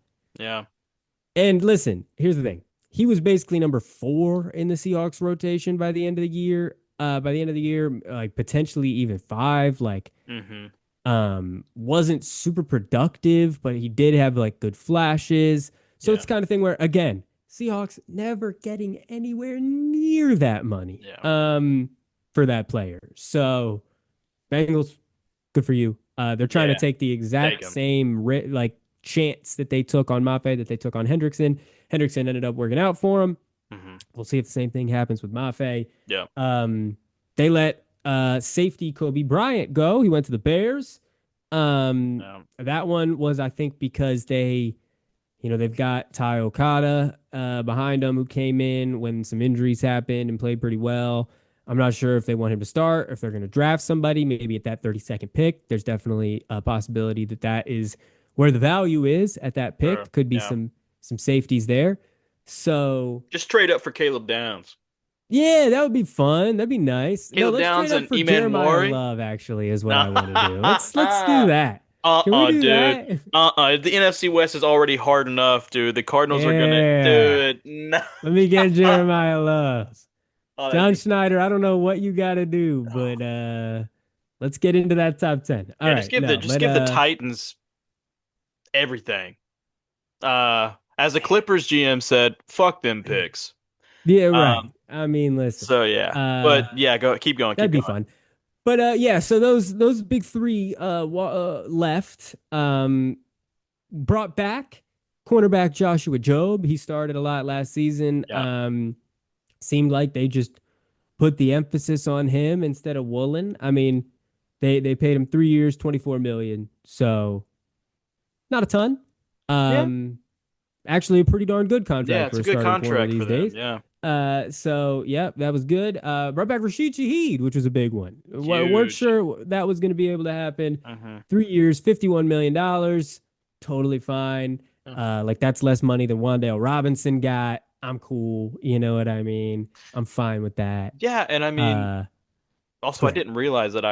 And listen, here's the thing. He was basically number four in the Seahawks rotation by the end of the year. By the end of the year, like potentially even five. Like, Hmm. wasn't super productive, but he did have like good flashes. So Yeah. it's the kind of thing where again, Seahawks never getting anywhere near that money Yeah. for that player. So Bengals, good for you. They're trying to Yeah. take the Take exact him. same like chance that they took on Mafe that they took on Hendrickson. Hendrickson ended up working out for him. Hmm. We'll see if the same thing happens with Mafe. Yeah. Um, they let Safety Kobe Bryant go. He went to the Bears. Um, That one was, I think, because they've got Ty Okada behind them who came in when some injuries happened and played pretty well. I'm not sure if they want him to start, or if they're going to draft somebody, maybe at that 32nd pick. There's definitely a possibility that that is where the value is at that sure. pick. Could be Yeah. some safeties there. So Just trade up for Caleb Downs. yeah, that would be fun. That'd be nice. No, Caleb let's trade Downs up and for Eman Jeremiah Mori. Love, actually, is what I want to do. Let's do Uh-uh, that. Can we do dude. that? The NFC West is already hard enough, dude. The Cardinals are gonna Yeah. do it. No. Let me get Jeremiah Love. Oh, that'd John be Schneider, I don't know what you got to do, but let's get into that top 10. All yeah. right. No, Just but give the Titans everything. As the Clippers GM said, fuck them picks. yeah, right. Um, I mean, listen. so yeah, Uh but yeah, go keep going, keep that'd be going. fun. But yeah, so those big three left brought back cornerback Joshua Jobe. He started a lot last season. Yeah, Seemed like they just put the emphasis on him instead of Woolen. I mean, they paid him 3 years, 24 million. So not a ton. yeah, Um, Actually, a pretty darn good yeah. contract It's for a a good starting corner contract for these them. days. Yeah, So yeah, that was good. Brought back Rashid Shaheed, which was a big one. Weren't huge. sure that was going to be able to happen. Hmm. 3 years, $51 million, totally fine. Like that's less money than Wan'Dale Robinson got. I'm cool. You know what I mean? I'm fine with that. Yeah, and I mean, Uh, also, Go I ahead. didn't realize that I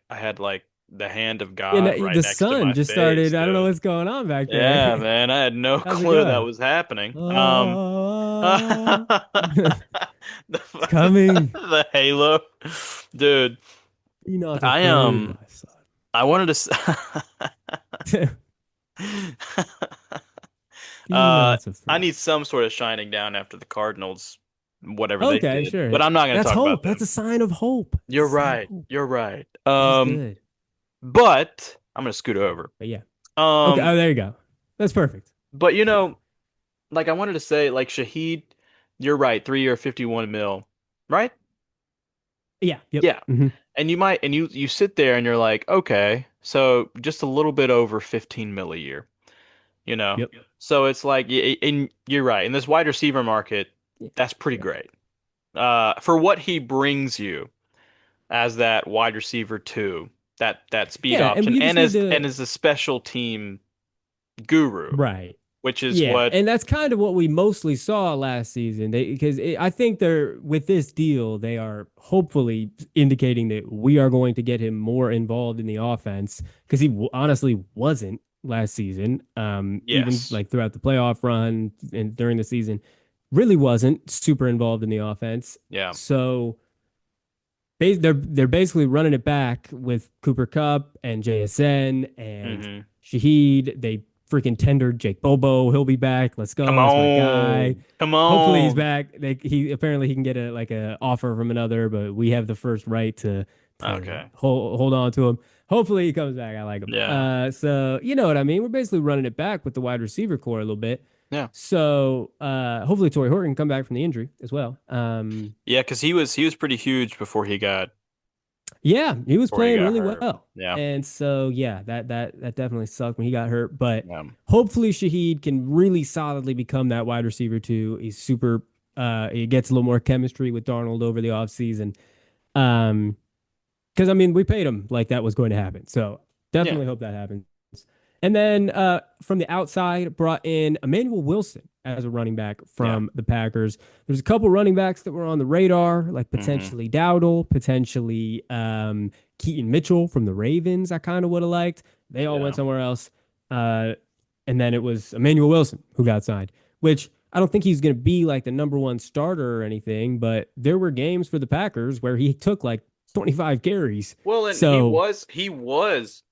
had like the hand of Yeah, God right the next to sun my just face, started. I don't know dude. what's going on back there. Yeah, man, I had no How's it clue that going? was happening. Oh, The, it's coming. the Halo, dude. Be not I afraid, my I wanted to. son. Be Uh, not I afraid. need some sort of shining down after the Cardinals, whatever they Okay, did, sure. but I'm not going to That's talk about hope. That's them. a sign of hope. It's You're a sign of right. hope. You're right. That's good. But I'm going to scoot over. But yeah. Okay. Um, Oh, there you go. That's perfect. but like I wanted to say, like Shaheed, you're right. 3 year, 51 mil, right? Yeah. Yep. Yeah. Hmm. And you sit there and you're like, okay, so just a little bit over 15 mil a year, you know? Yep. So it's like, and you're right. In this wide receiver market, Yeah. that's pretty Yeah. great. For what he brings you as that wide receiver too, that speed Yeah. And option, we just need to. and as a special team guru, Right. which is Yeah, what, and that's kind of what we mostly saw last season. Because I think they're with this deal, they are hopefully indicating that we are going to get him more involved in the offense because he honestly wasn't last season. Even yes, like throughout the playoff run and during the season, really wasn't super involved in the offense. yeah, So they're basically running it back with Cooper Cup and JSN and hmm Shaheed. They freaking tendered Jake Bobo. He'll be back. Let's come go. That's my guy. on, come Hopefully he's on. back. He apparently he can get a offer from another, but we have the first right to Okay, hold on to him. Hopefully he comes back. I like him. yeah, So you know what I mean. We're basically running it back with the wide receiver core a little bit. yeah. So hopefully Torrey Horton can come back from the injury as well. Yeah, because he was pretty huge Yeah, he was before he playing got really hurt. well. Yeah, And so yeah, that definitely sucked when he got hurt. But yeah, hopefully Shaheed can really solidly become that wide receiver too. He's super he gets a little more chemistry with Darnold over the offseason. Because I mean we paid him like that was going to happen. So yeah, definitely hope that happens. And then from the outside, brought in Emmanuel Wilson as a running back yeah. from the Packers. There's a couple running backs that were on the radar, like Hmm. potentially Dowdle, potentially Keaton Mitchell from the Ravens. I kind of would have liked. They all went Yeah, somewhere else. Uh, and then it was Emmanuel Wilson who got signed, which I don't think he's going to be like the number one starter or anything, but there were games for the Packers where he took like 25 carries. well, and So, he was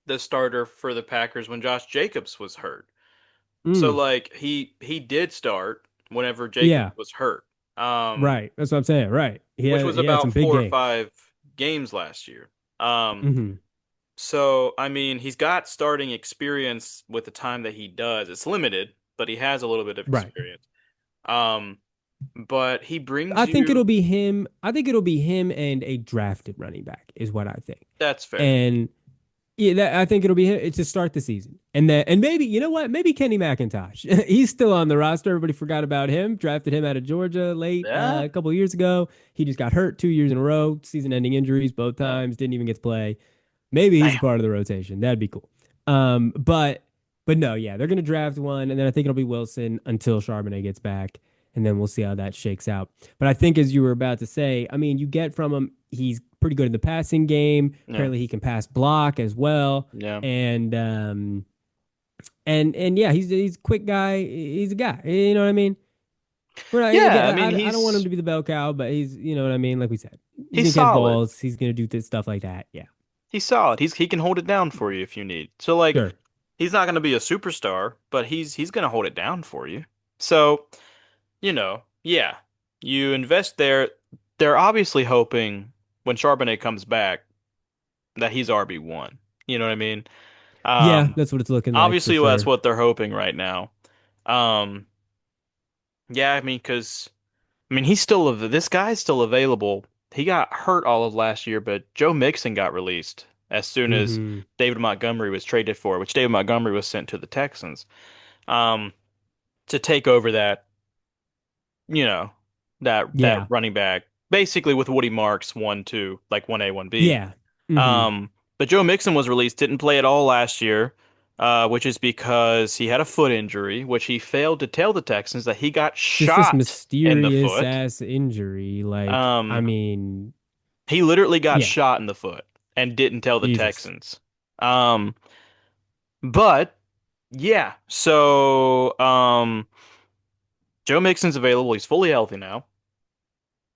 the starter for the Packers when Josh Jacobs was hurt. So mm, like he did start whenever Jacobs yeah. was hurt. Um, Right. That's what I'm saying. Right. which was He had about some big four or games. five games last year. Um, Hmm. so I mean he's got starting experience with the time that he does. It's limited, but he has a little bit of Right. experience. Um, but he brings I think you. it'll be him. I think it'll be him and a drafted running back is what I think. That's fair. And yeah, I think it'll be him to start the season. And maybe, you know what? Maybe Kenny McIntosh. He's still on the roster. Everybody forgot about him. Drafted him out of Georgia late Yeah. a couple of years ago. He just got hurt 2 years in a row, season-ending injuries both Yeah. times. Didn't even get to play. Maybe he's a Damn. part of the rotation. That'd be cool. Um, but but no, yeah, they're gonna draft one, and then I think it'll be Wilson until Charbonnet gets back, and then we'll see how that shakes out. But I think, as you were about to say, I mean, you get from him, he's pretty good in the passing game. Yeah. Apparently, he can pass block as well, Yeah. and yeah, he's a quick guy. He's a guy. You know what I mean? We're not Yeah. again. I mean, I don't want him to be the bell cow, but he's, you know what I mean. Like we said, he's he's gonna catch solid. balls. He's gonna do this stuff like that. Yeah, He's solid. He can hold it down for you if you need. So like, sure. he's not going to be a superstar, but he's going to hold it down for you. So, yeah, you invest there. They're obviously hoping when Charbonnet comes back that he's RB1. You know what I mean? Yeah, Um, that's what it's looking like for obviously that's sure. what they're hoping right now. Um, yeah, I mean, because this guy's still available. He got hurt all of last year, but Joe Mixon got released as soon as Hmm. David Montgomery was traded for, which David Montgomery was sent to the Texans, um, to take over you know, that Yeah. running back, basically with Woody Marks 1-2, like 1A, 1B. Yeah. Hmm. But Joe Mixon was released, didn't play at all last year, which is because he had a foot injury, which he failed to tell the Texans that he got Just this shot in the mysterious foot. ass injury. Like, I Um, mean, he literally got yeah, shot in the foot and didn't tell the Jesus. Texans. Um, but yeah, so Joe Mixon's available. He's fully healthy now.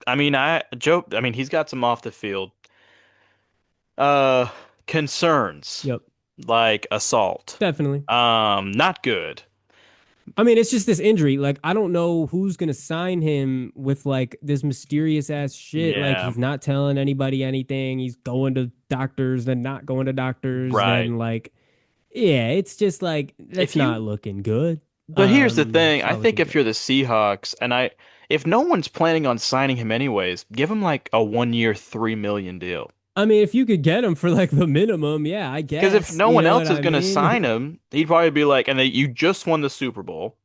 I mean, he's got some off the field uh concerns Yep. like assault. Definitely. Not good. I mean, it's just this injury. Like, I don't know who's gonna sign him with like this mysterious ass shit. Like, Yeah, he's not telling anybody anything. He's going to doctors, then not going to doctors, right. then like, yeah, it's just like If that's not you looking good. But here's the thing, It's I not think looking if good. you're the Seahawks and if no one's planning on signing him anyways, give him like a 1 year, 3 million deal. I mean, if you could get him for like the minimum, yeah, I Because if guess. no You one know what else is I going to mean? sign him, he'd probably be like, you just won the Super Bowl.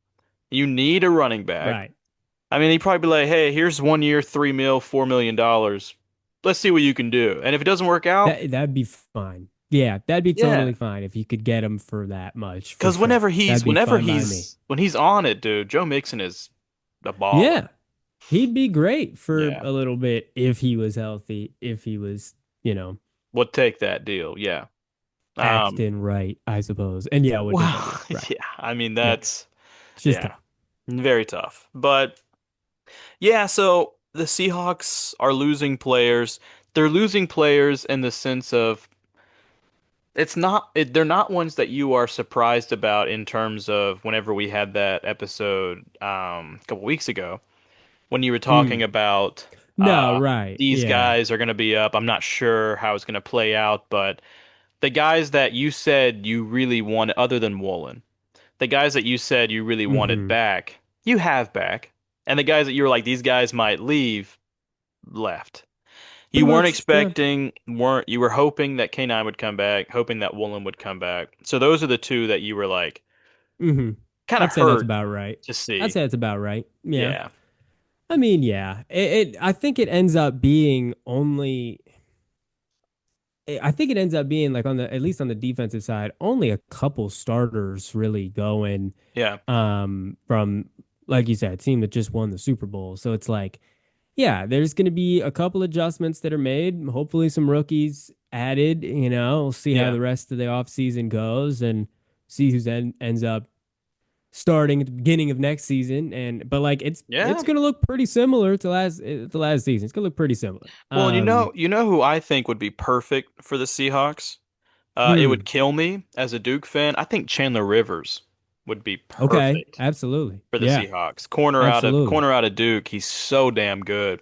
You need a running back. Right. I mean, he'd probably be like, hey, here's 1 year, 3 mil, $4 million. Let's see what you can do. And if it doesn't work out, That'd be fine. Yeah, that'd be yeah. totally fine if you could get him for that much for Because sure. That'd be fine by me. when he's on it, dude, Joe Mixon is a baller. Yeah, he'd be great for Yeah. a little bit if he was healthy, if he was, you know, Would take that deal. Yeah. Um, acting right, I suppose. And yeah, would take that well, deal. Right. yeah. I mean, Yeah. It's just yeah, tough. very tough. But yeah, so the Seahawks are losing players. They're losing players in the sense of they're not ones that you are surprised about in terms of whenever we had that episode a couple weeks ago when you were talking Mm. about No, right. these Yeah. guys are going to be up. I'm not sure how it's going to play out, but the guys that you said you really wanted, other than Woolen, the guys that you said you really wanted Hmm. back, you have back. And the guys that you were like, these guys might leave, left. Pretty You weren't much. Yeah. expecting, weren't you were hoping that K9 would come back, hoping that Woolen would come back. So those are the two that you were like Hmm. kind of I'd say that's hurt about right. to I'd see. say that's about right. Yeah. Yeah. I mean, yeah. I think it ends up being only I think it ends up being like on the at least on the defensive side, only a couple starters really going Yeah. from like you said, team that just won the Super Bowl. So it's like, yeah, there's going to be a couple adjustments that are made, hopefully some rookies added, we'll see how Yeah. the rest of the offseason goes and see ends up starting at the beginning of next season and but like it's Yeah. going to look pretty similar to last season. It's going to look pretty similar. Well, you know who I think would be perfect for the Seahawks? It would Hmm. kill me as a Duke fan. I think Chandler Rivers would be Okay, perfect absolutely. for the Yeah, Seahawks. absolutely. Corner out of Duke. He's so damn good.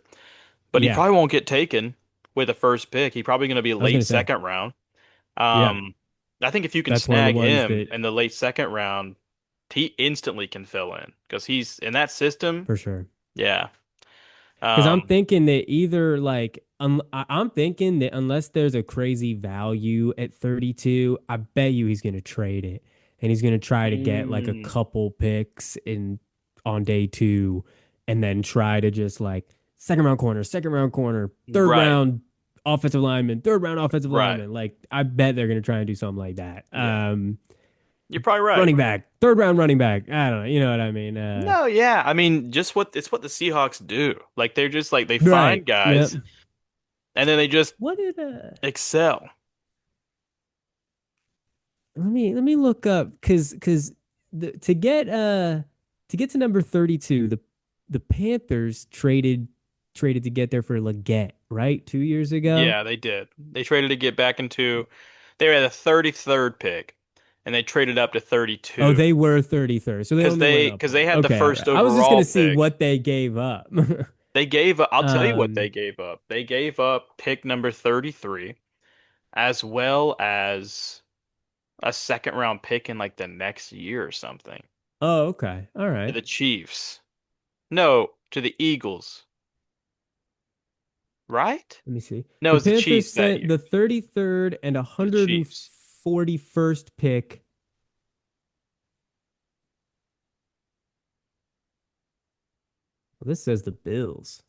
But he Yeah. probably won't get taken with the first pick. He's probably going to be I was going late to say. second round. Yeah. Um, I think if you can That's one of the snag ones him that in the late second round, he instantly can fill in because he's in that system. for sure. Yeah. Because I'm Um, thinking that either like I'm thinking that unless there's a crazy value at 32, I bet you he's gonna trade it. And he's gonna try to get like a mm, couple picks in on day two and then try to just like second round corner, third right. round offensive lineman, third round offensive Right. lineman. Like I bet they're gonna try and do something like that. Yeah. You're probably right. Running back, third round running back. I don't know. You know what I mean? No, yeah. I mean, just what it's what the Seahawks do. Like they're just like they Right. find Yep. guys and then they just What did excel. let me look up because to get to number 32, the Panthers traded to get there for Leggett, right? 2 years ago. Yeah, they did. They traded to get back into they were at the 33rd pick and they traded up to Oh, 32 they were 33rd, so they only went up because they one. had the Okay, all first right. I was just gonna overall see pick. what they gave up. They gave up, I'll tell you what um, they gave up. They gave up pick number 33 as well as a second round pick in like the next year or something oh, okay. All to right. the Chiefs. No, to the Eagles, right? Let me see. No, it The was the Panthers Chiefs that sent year. the 33rd and To the Chiefs. 141st pick. Well, this says the Bills.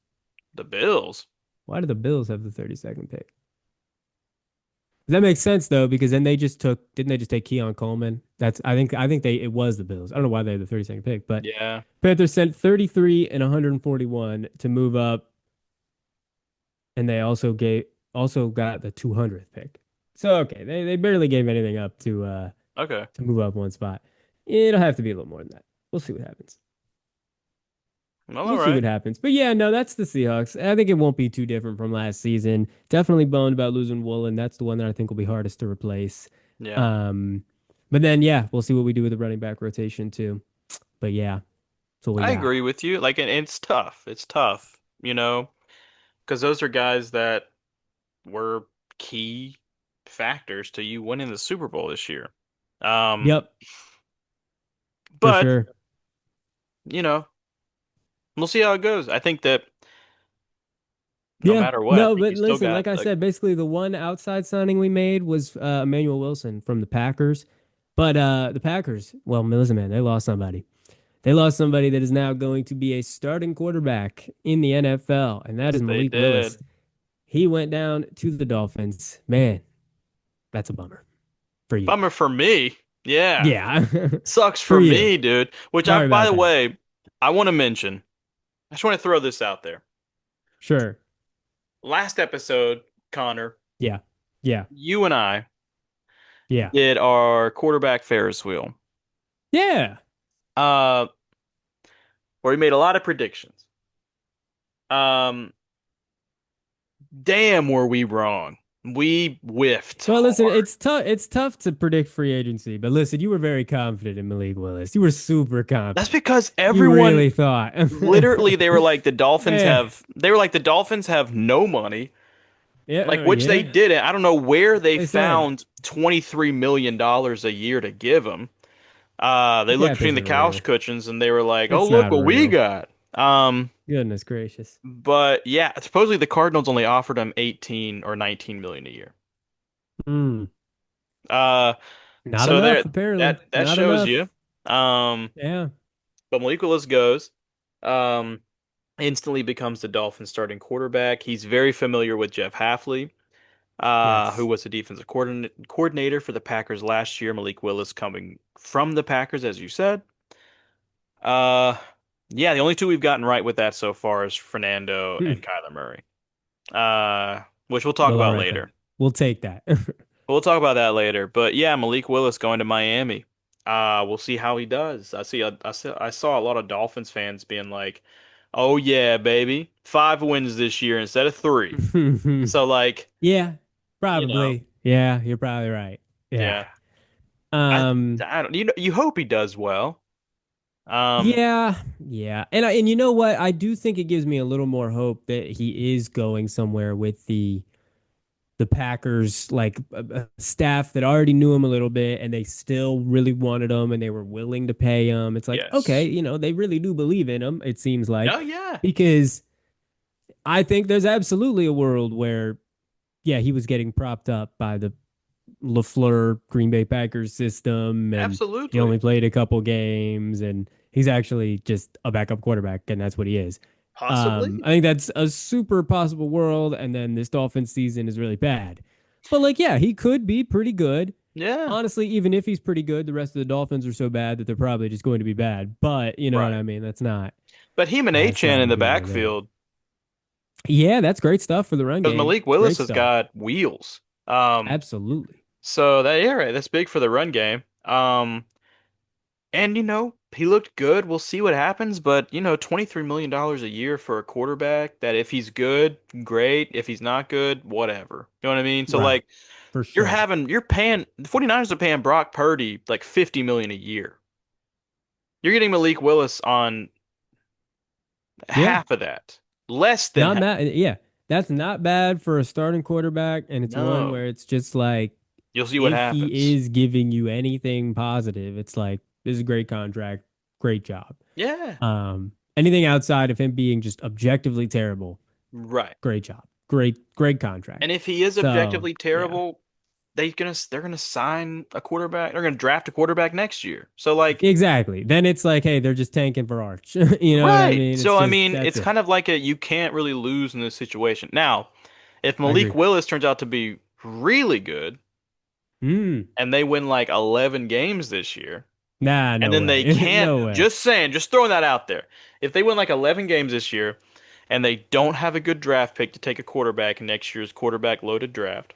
The Bills. Why do the Bills have the 32nd pick? That makes sense though, because then they just took didn't they just take Keon Coleman? That's I think they it was the Bills. I don't know why they had the 32nd pick, but Yeah. Panthers sent 33 and 141 to move up, and they also got the 200th pick. So okay, they barely gave anything up Okay. to move up one spot. It'll have to be a little more than that. We'll see what happens. Well, all We'll see right. what happens. But yeah, no, that's the Seahawks. I think it won't be too different from last season. Definitely bummed about losing Woolen. That's the one that I think will be hardest to replace. Yeah. Um, but then yeah, we'll see what we do with the running back rotation too. But yeah, that's what we I got. agree with you. Like, and it's tough. It's tough, because those are guys that were key factors to you winning the Super Bowl this year. Um, Yep, for but, sure. you know, we'll see how it goes. I think that no Yeah, matter what, I no, think but you still listen, got like I like said, basically the one outside signing we made was Emmanuel Wilson from the Packers. But the Packers, well, listen, man, they lost somebody. They lost somebody that is now going to be a starting quarterback in the NFL, and that is they Malik Willis. did. He went down to the Dolphins. Man, that's a bummer for you. Bummer for me. Yeah. Yeah, Sucks for for you. me, dude. Which Sorry by about the that. way, I want to mention. I just want to throw this out there. Sure. Last episode, Connor, Yeah. Yeah. you and I Yeah. did our quarterback Ferris wheel. Yeah. Uh, where we made a lot of predictions. Um, damn, were we wrong? We whiffed Well, listen, hard. it's tough. It's tough to predict free agency, but listen, you were very confident in Malik Willis. You were super That's confident. because You everyone really thought. literally Eh. they were like the Dolphins have no money, Yeah. like which they Yeah. didn't. I don't know where That's what they they said. found $23 million a year to give him. The They looked cap between the isn't couch real. cushions and they were like, "Oh, It's look not what we real. got." Goodness gracious. But yeah, supposedly the Cardinals only offered him 18 or 19 million a year. Mm. Uh, Not so there enough, apparently. that Not shows enough. you. Um, Yeah. but Malik Willis goes, um, instantly becomes the Dolphins starting quarterback. He's very familiar with Jeff Hafley, who Yes. was the defensive coordinator for the Packers last year. Malik Willis coming from the Packers, as you said. Uh, yeah, the only two we've gotten right with that so far is Fernando Hmm. and Kyler Murray. Which we'll talk Well, all about right later. then. We'll take that. We'll talk about that later. But yeah, Malik Willis going to Miami. We'll see how he does. I saw a lot of Dolphins fans being like, "Oh yeah, baby, 5 wins this year instead of three." So like, Yeah, you know, probably. Yeah, you're probably right. Yeah. yeah. I Um, I don't you hope he does well. Um, yeah, yeah. And you know what? I do think it gives me a little more hope that he is going somewhere with the the Packers like staff that already knew him a little bit and they still really wanted him and they were willing to pay him. It's like, okay, Yes. they really do believe in him, it seems like, Oh yeah. because I think there's absolutely a world where, yeah, he was getting propped up by the LaFleur Green Bay Packers system, and he Absolutely. only played a couple games, and he's actually just a backup quarterback, and that's what he is. I Possibly. think that's a super possible world, and then this Dolphins season is really bad. But like, yeah, he could be pretty good. Yeah. Honestly, even if he's pretty good, the rest of the Dolphins are so bad that they're probably just going to be bad. But you know what Right. I mean? But him and That's Achan not in the here nor there. backfield, Yeah, that's great stuff for the run because game. Malik Willis Great has stuff. got wheels. Um, Absolutely. so that yeah, right, that's big for the run game. And he looked good. We'll see what happens, but $23 million a year for a quarterback that if he's good, great. If he's not good, whatever. You know what I mean? So Right. like For sure. you're paying the 49ers are paying Brock Purdy like 50 million a year. You're getting Malik Willis on Yeah. half of that. Less than Not half. bad. Yeah. That's not bad for a starting quarterback. And it's one No. where it's just like, You'll see what if he happens. is giving you anything positive, it's like, this is a great contract. Great job. Yeah. Anything outside of him being just objectively terrible, Right. great job. Great contract. And if he is So, objectively yeah. terrible, they're gonna sign a quarterback. They're gonna draft a quarterback next year. So like, Exactly. Then it's like, hey, they're just tanking for Arch. You know what I right. mean? It's So I just, mean, that's it's it. kind of like you can't really lose in this situation. Now, if I Malik agree. Willis turns out to be really good Mm. and they win like 11 games this year, Nah, and no then they way. can't, No way. just saying, just throwing that out there. If they win like 11 games this year and they don't have a good draft pick to take a quarterback in next year's quarterback loaded draft,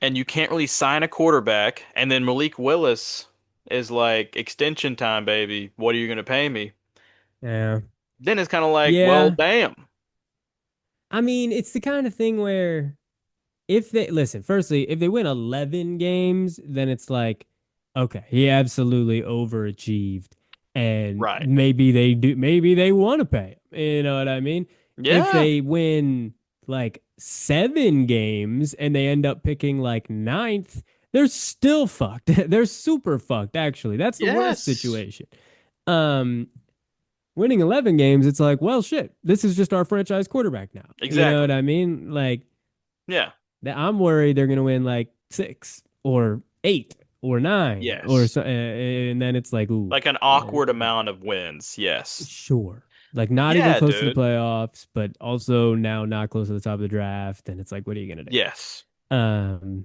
and you can't really sign a quarterback, and then Malik Willis is like extension time, baby. What are you going to pay me? Yeah. Then it's kind of like, well, Yeah. damn. I mean, it's the kind of thing where if they listen, firstly, if they win 11 games, then it's like, okay, he absolutely overachieved. And Right. maybe they want to pay him. You know what I mean? If Yeah. they win like 7 games and they end up picking like ninth, they're still fucked. They're super fucked, actually. That's the worst Yes. situation. Um, Winning 11 games, it's like, well, shit, this is just our franchise quarterback now. You know what Exactly. I mean? Like, Yeah. I'm worried they're going to win like 6 or 8 or 9 or Yes. so. And then it's like, ooh, Like an awkward amount of wins. Yes. sure. Like, not even Yeah, close to the dude. playoffs, but also now not close to the top of the draft. And it's like, what are you going to Yes. do?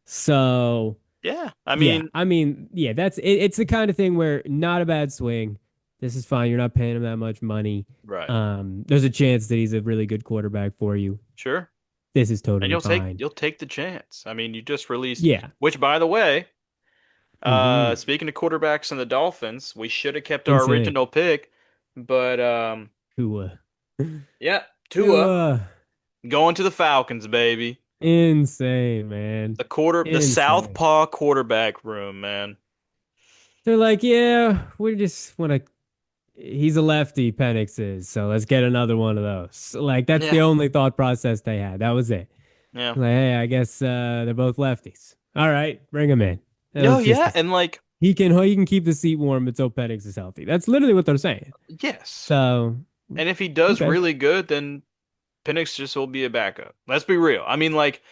So Yeah. I yeah, mean, I mean, yeah, it's the kind of thing where not a bad swing. This is fine. You're not paying him that much money. right. There's a chance that he's a really good quarterback for you. Sure. This is And totally you'll take fine. you'll take the chance. I mean, you just released, Yeah. which by the way, Mm-hmm. speaking of quarterbacks and the Dolphins, we should have kept our Insane. original pick, but Tua. yeah, Tua Tua. going to the Falcons, baby. Insane, man. The Insane. Southpaw quarterback room, man. They're like, yeah, we just want to. He's a lefty, Penix is. So let's get another one of those. Like, that's the Yeah, only thought process they had. That was it. yeah. Like, hey, I guess they're both lefties. All right, bring him in. No, Let's yeah, just and like, he can keep the seat warm until Penix is healthy. That's literally what they're saying. yes. So And if he does okay, really good, then Penix just will be a backup. Let's be real. I mean, like,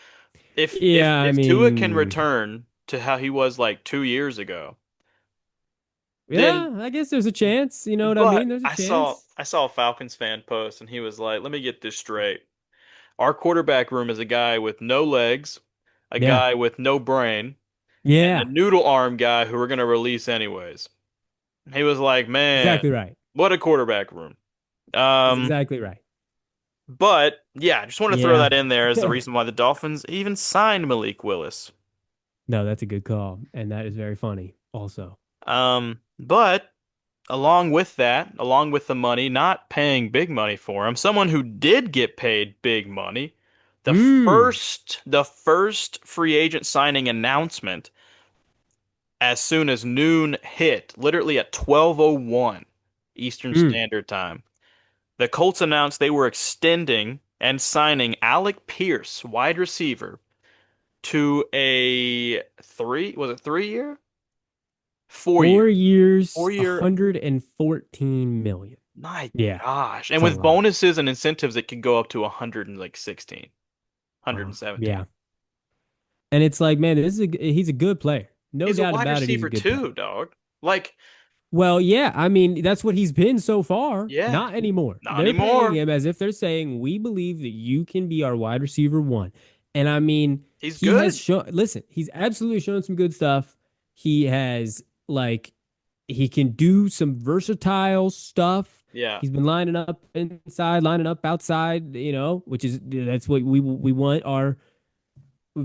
if if yeah, I if Tua can mean, return to how he was like 2 years ago, then yeah, I guess there's a chance. You know what I but mean? There's a I saw chance. I saw a Falcons fan post and he was like, "Let me get this straight. Our quarterback room is a guy with no legs, a Yeah, guy with no brain, and a yeah, noodle arm guy who we're gonna release anyways." He was like, exactly "Man, right. what a quarterback room." That's Um, exactly right. but yeah, I just want to throw Yeah. that in there as the reason why the Dolphins even signed Malik Willis. No, that's a good call, and that is very funny. Also. But along with that, along with the money, not paying big money for him, someone who did get paid big money, the Hmm. first free agent signing announcement as soon as noon hit, literally at 12:01 Eastern Hmm. Standard Time. The Colts announced they were extending and signing Alec Pierce, wide receiver, to a was it 3 year? 4 year. 4 years, 4 year. 114 million. My Yeah, gosh. And it's a with lot. bonuses and incentives, it could go up to 116, Wow. 117. Yeah. And it's like, man, he's a good player. No He's a doubt wide about it, he's a receiver good player. too, dog. Like, Well, yeah, I mean, that's what he's been so far. yeah, Not anymore. not They're paying anymore. him as if they're saying, we believe that you can be our wide receiver one. And I mean, He's he has good. shown, listen, he's absolutely shown some good stuff. He has, like, he can do some versatile stuff. Yeah. He's been lining up inside, lining up outside, which is, that's what we want our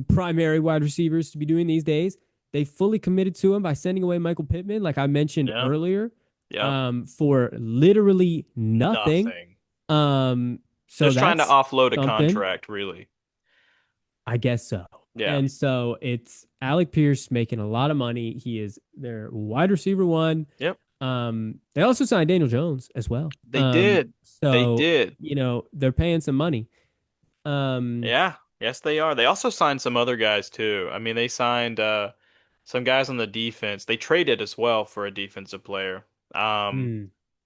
primary wide receivers to be doing these days. They fully committed to him by sending away Michael Pittman, like I mentioned Yeah. earlier, Yeah. for literally nothing. Nothing. So Just trying to that's offload a something, contract, really. I guess so. Yeah. And so it's Alec Pierce making a lot of money. He is their wide receiver one. Yep. They also signed Daniel Jones as well. They did. They So did. they're paying some money. Um, Yeah. Yes, they are. They also signed some other guys too. I mean, they signed some guys on the defense. They traded as well for a defensive player. Um, hmm,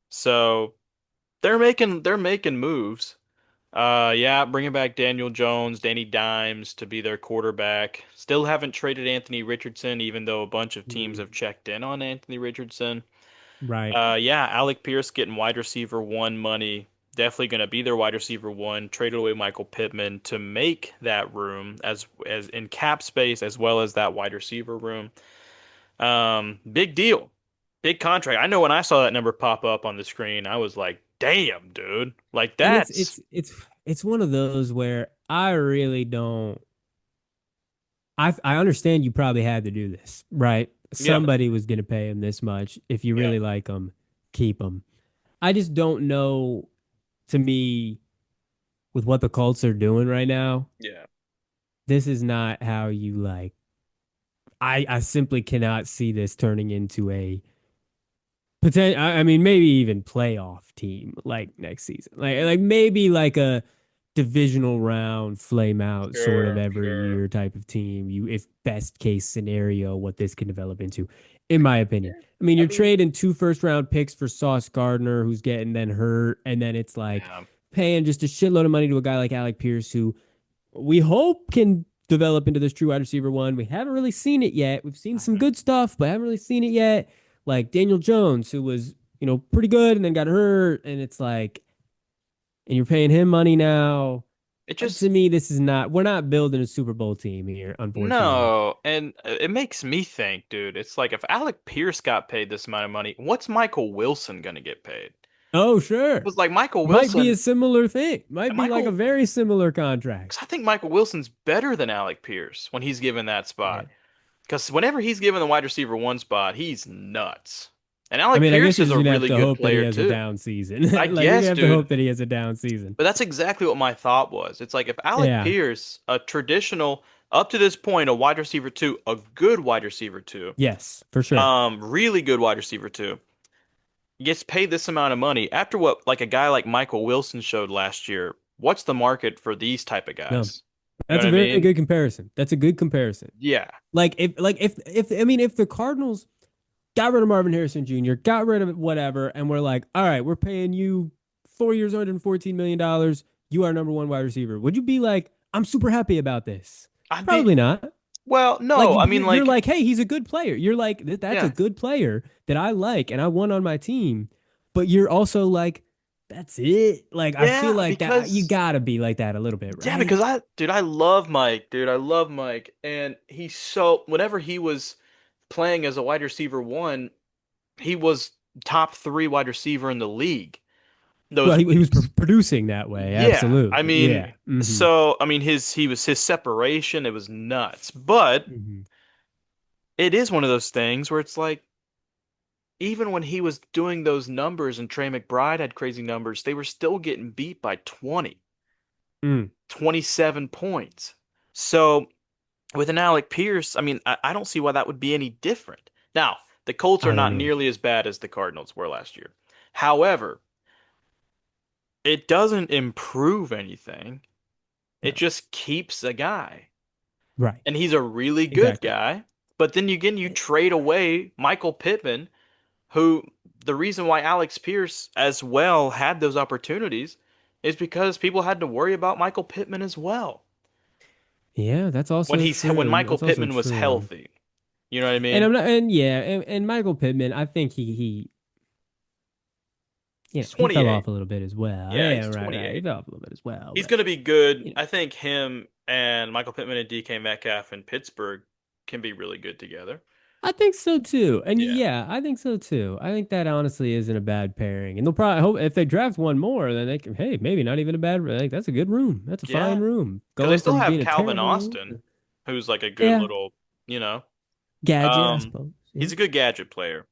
so they're making moves. Yeah, bringing back Daniel Jones, Danny Dimes to be their quarterback. Still haven't traded Anthony Richardson, even though a bunch of teams hmm, have checked in on Anthony Richardson. right. Yeah, Alec Pierce getting wide receiver one money. Definitely going to be their wide receiver one. Traded away Michael Pittman to make that room as in cap space as well as that wide receiver room. Big deal. Big contract. I know when I saw that number pop up on the screen, I was like, "Damn, dude. Like And it's that's it's it's it's one of those where I really don't. I understand you probably had to do this, right? yeah, Somebody was going to pay him this much. If you yeah, really like him, keep him. I just don't know. To me, with what the Colts are doing right now, yeah. this is not how you like. I simply cannot see this turning into a potential. I mean, maybe even playoff team like next season. Like maybe like a divisional round flame out sort of Sure, every sure. year type of team. If best case scenario, what this can develop into, in my opinion. Yeah. I mean, I you're mean, trading 2 first round picks for Sauce Gardner, who's getting then hurt, and then it's like yeah. paying just a shitload of money to a guy like Alec Pierce, who we hope can develop into this true wide receiver one. We haven't really seen it yet. We've seen some Mhm. good stuff, but haven't really seen it yet. Like Daniel Jones, who was, pretty good and then got hurt. And it's like, and you're paying him money now. It To just me, we're not building a Super Bowl team here, unfortunately. no, and it makes me think, dude. It's like if Alec Pierce got paid this amount of money, what's Michael Wilson gonna get paid? Oh, sure. Was like Michael Might be a Wilson, similar thing. Might be like a Michael. very similar contract. 'Cause I think Michael Wilson's better than Alec Pierce when he's given that Yeah. spot. Because whenever he's given the wide receiver one spot, he's nuts. And I Alec mean, I guess Pierce you're is just a gonna have really to good hope that he player has a too. down season. I Like you're gonna guess, have to hope dude. that he has a down season. But that's exactly what my thought was. It's like if Alec Yeah. Pierce, a traditional, up to this point, a wide receiver two, a good wide receiver two, Yes, for sure. really good wide receiver two, gets paid this amount of money after what like a guy like Michael Wilson showed last year. What's the market for these type of No, guys? You know that's what a I very mean? good comparison. That's a good comparison. Yeah. If I mean if the Cardinals got rid of Marvin Harrison Jr., got rid of whatever, and we're like, all right, we're paying you 4 years, $114 million. You are number one wide receiver. Would you be like, I'm super happy about this? I think, Probably not. well, Like no, I mean you're like, like, hey, he's a good player. You're like, that's a yeah. good player that I like and I want on my team. But you're also like, that's it. Like I feel Yeah, like that you because gotta be like that a little bit, yeah, right? because I love Mike, dude. I love Mike. And he's so whenever he was playing as a wide receiver one, he was top three wide receiver in the league Well, those he was weeks. producing that way. Yeah, I Absolutely. mean, Yeah. Hmm. so I mean his separation, it was nuts. But Hmm. it is one of those things where it's like even when he was doing those numbers and Trey McBride had crazy numbers, they were still getting beat by 20, Mm. 27 points. So with an Alec Pierce, I mean, I don't see why that would be any different. Now, the Colts are I don't not know. nearly as bad as the Cardinals were last year. However, it doesn't improve anything. It No. just keeps a guy. Right. And he's a really good Exactly. guy. But then you trade away Michael Pittman, who the reason why Alex Pierce as well had those opportunities is because people had to worry about Michael Pittman as well. Yeah, that's When also when true. Michael That's also Pittman was true. healthy. You know what I And mean? I'm not, and yeah, and Michael Pittman, I think He's he fell off 28. a little bit as well. Yeah, Yeah, he's right. He 28. fell off a little bit as well, He's but going to be good. you know, I think him and Michael Pittman and DK Metcalf in Pittsburgh can be really good together. I think so too. And Yeah. yeah, I think so too. I think that honestly isn't a bad pairing. And they'll probably hope if they draft one more, then they can, hey, maybe not even a bad, like, that's a good room. That's a fine Yeah. room. Because they Going still from have being a Calvin terrible room. Austin, who's like a good Yeah, little, you know, gadget, I um, suppose. Yeah. he's a good gadget player.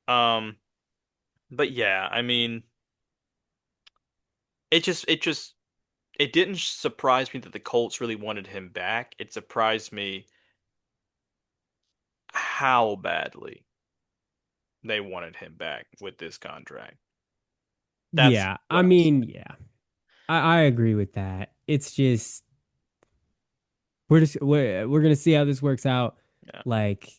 Um, but yeah, I mean, it just it didn't surprise me that the Colts really wanted him back. It surprised me how badly they wanted him back with this contract. That's Yeah. I what I'll say. mean, yeah. I agree with that. It's just we're gonna see how this works out. Yeah. Like,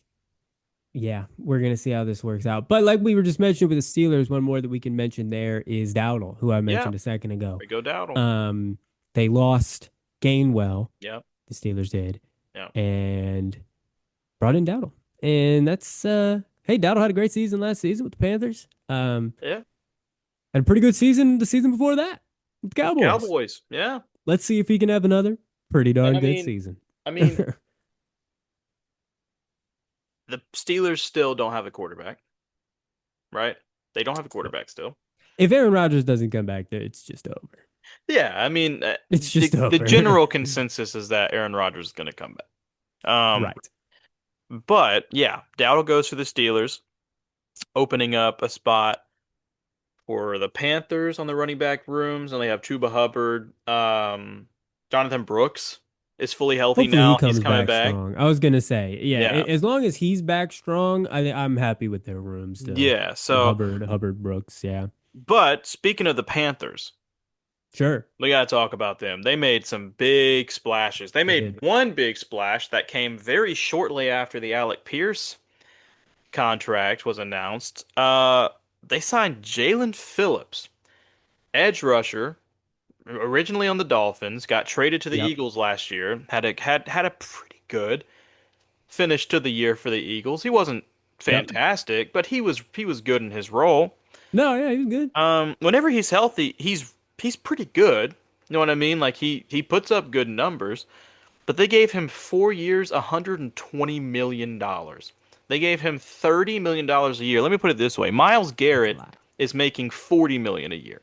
yeah, we're gonna see how this works out. But like we were just mentioning with the Steelers, one more that we can mention there is Dowdle, who I Yeah. mentioned a second ago. We go Dowdle. Um, they lost Gainwell, Yeah. the Steelers did, Yeah. and brought in Dowdle. And that's hey, Dowdle had a great season last season with the Panthers. Yeah. Had a pretty good season the season before that with the With Cowboys. Cowboys. Yeah. Let's see if he can have another pretty And darn good season. I mean, the Steelers still don't have a quarterback, right? They don't have a Still, quarterback still. if Aaron Rodgers doesn't come back there, it's just over. Yeah, I mean, It's just the over. general consensus is that Aaron Rodgers is going to come back. Right. But yeah, Dowdle goes for the Steelers, opening up a spot for the Panthers on the running back rooms, and they have Chuba Hubbard. Jonathan Brooks is fully healthy Hopefully he now. He's comes coming back back. strong. I was gonna say, yeah, Yeah, as long as he's back strong, I'm happy with their room still. yeah. With So, Hubbard Brooks, yeah, but speaking of the Panthers, sure, we got to talk about them. They made some big splashes. They they made did. one big splash that came very shortly after the Alec Pierce contract was announced. They signed Jalen Phillips, edge rusher, originally on the Dolphins, got traded to the Yep, Eagles last year. Had a pretty good finish to the year for the Eagles. He wasn't yep. fantastic, but he was good in his role. No, yeah, he was good. Whenever he's healthy, he's pretty good. You know what I mean? Like he puts up good numbers. But they gave him 4 years, $120 million. They gave him $30 million a year. Let me put it this way. Miles That's a Garrett lot. is making 40 million a year.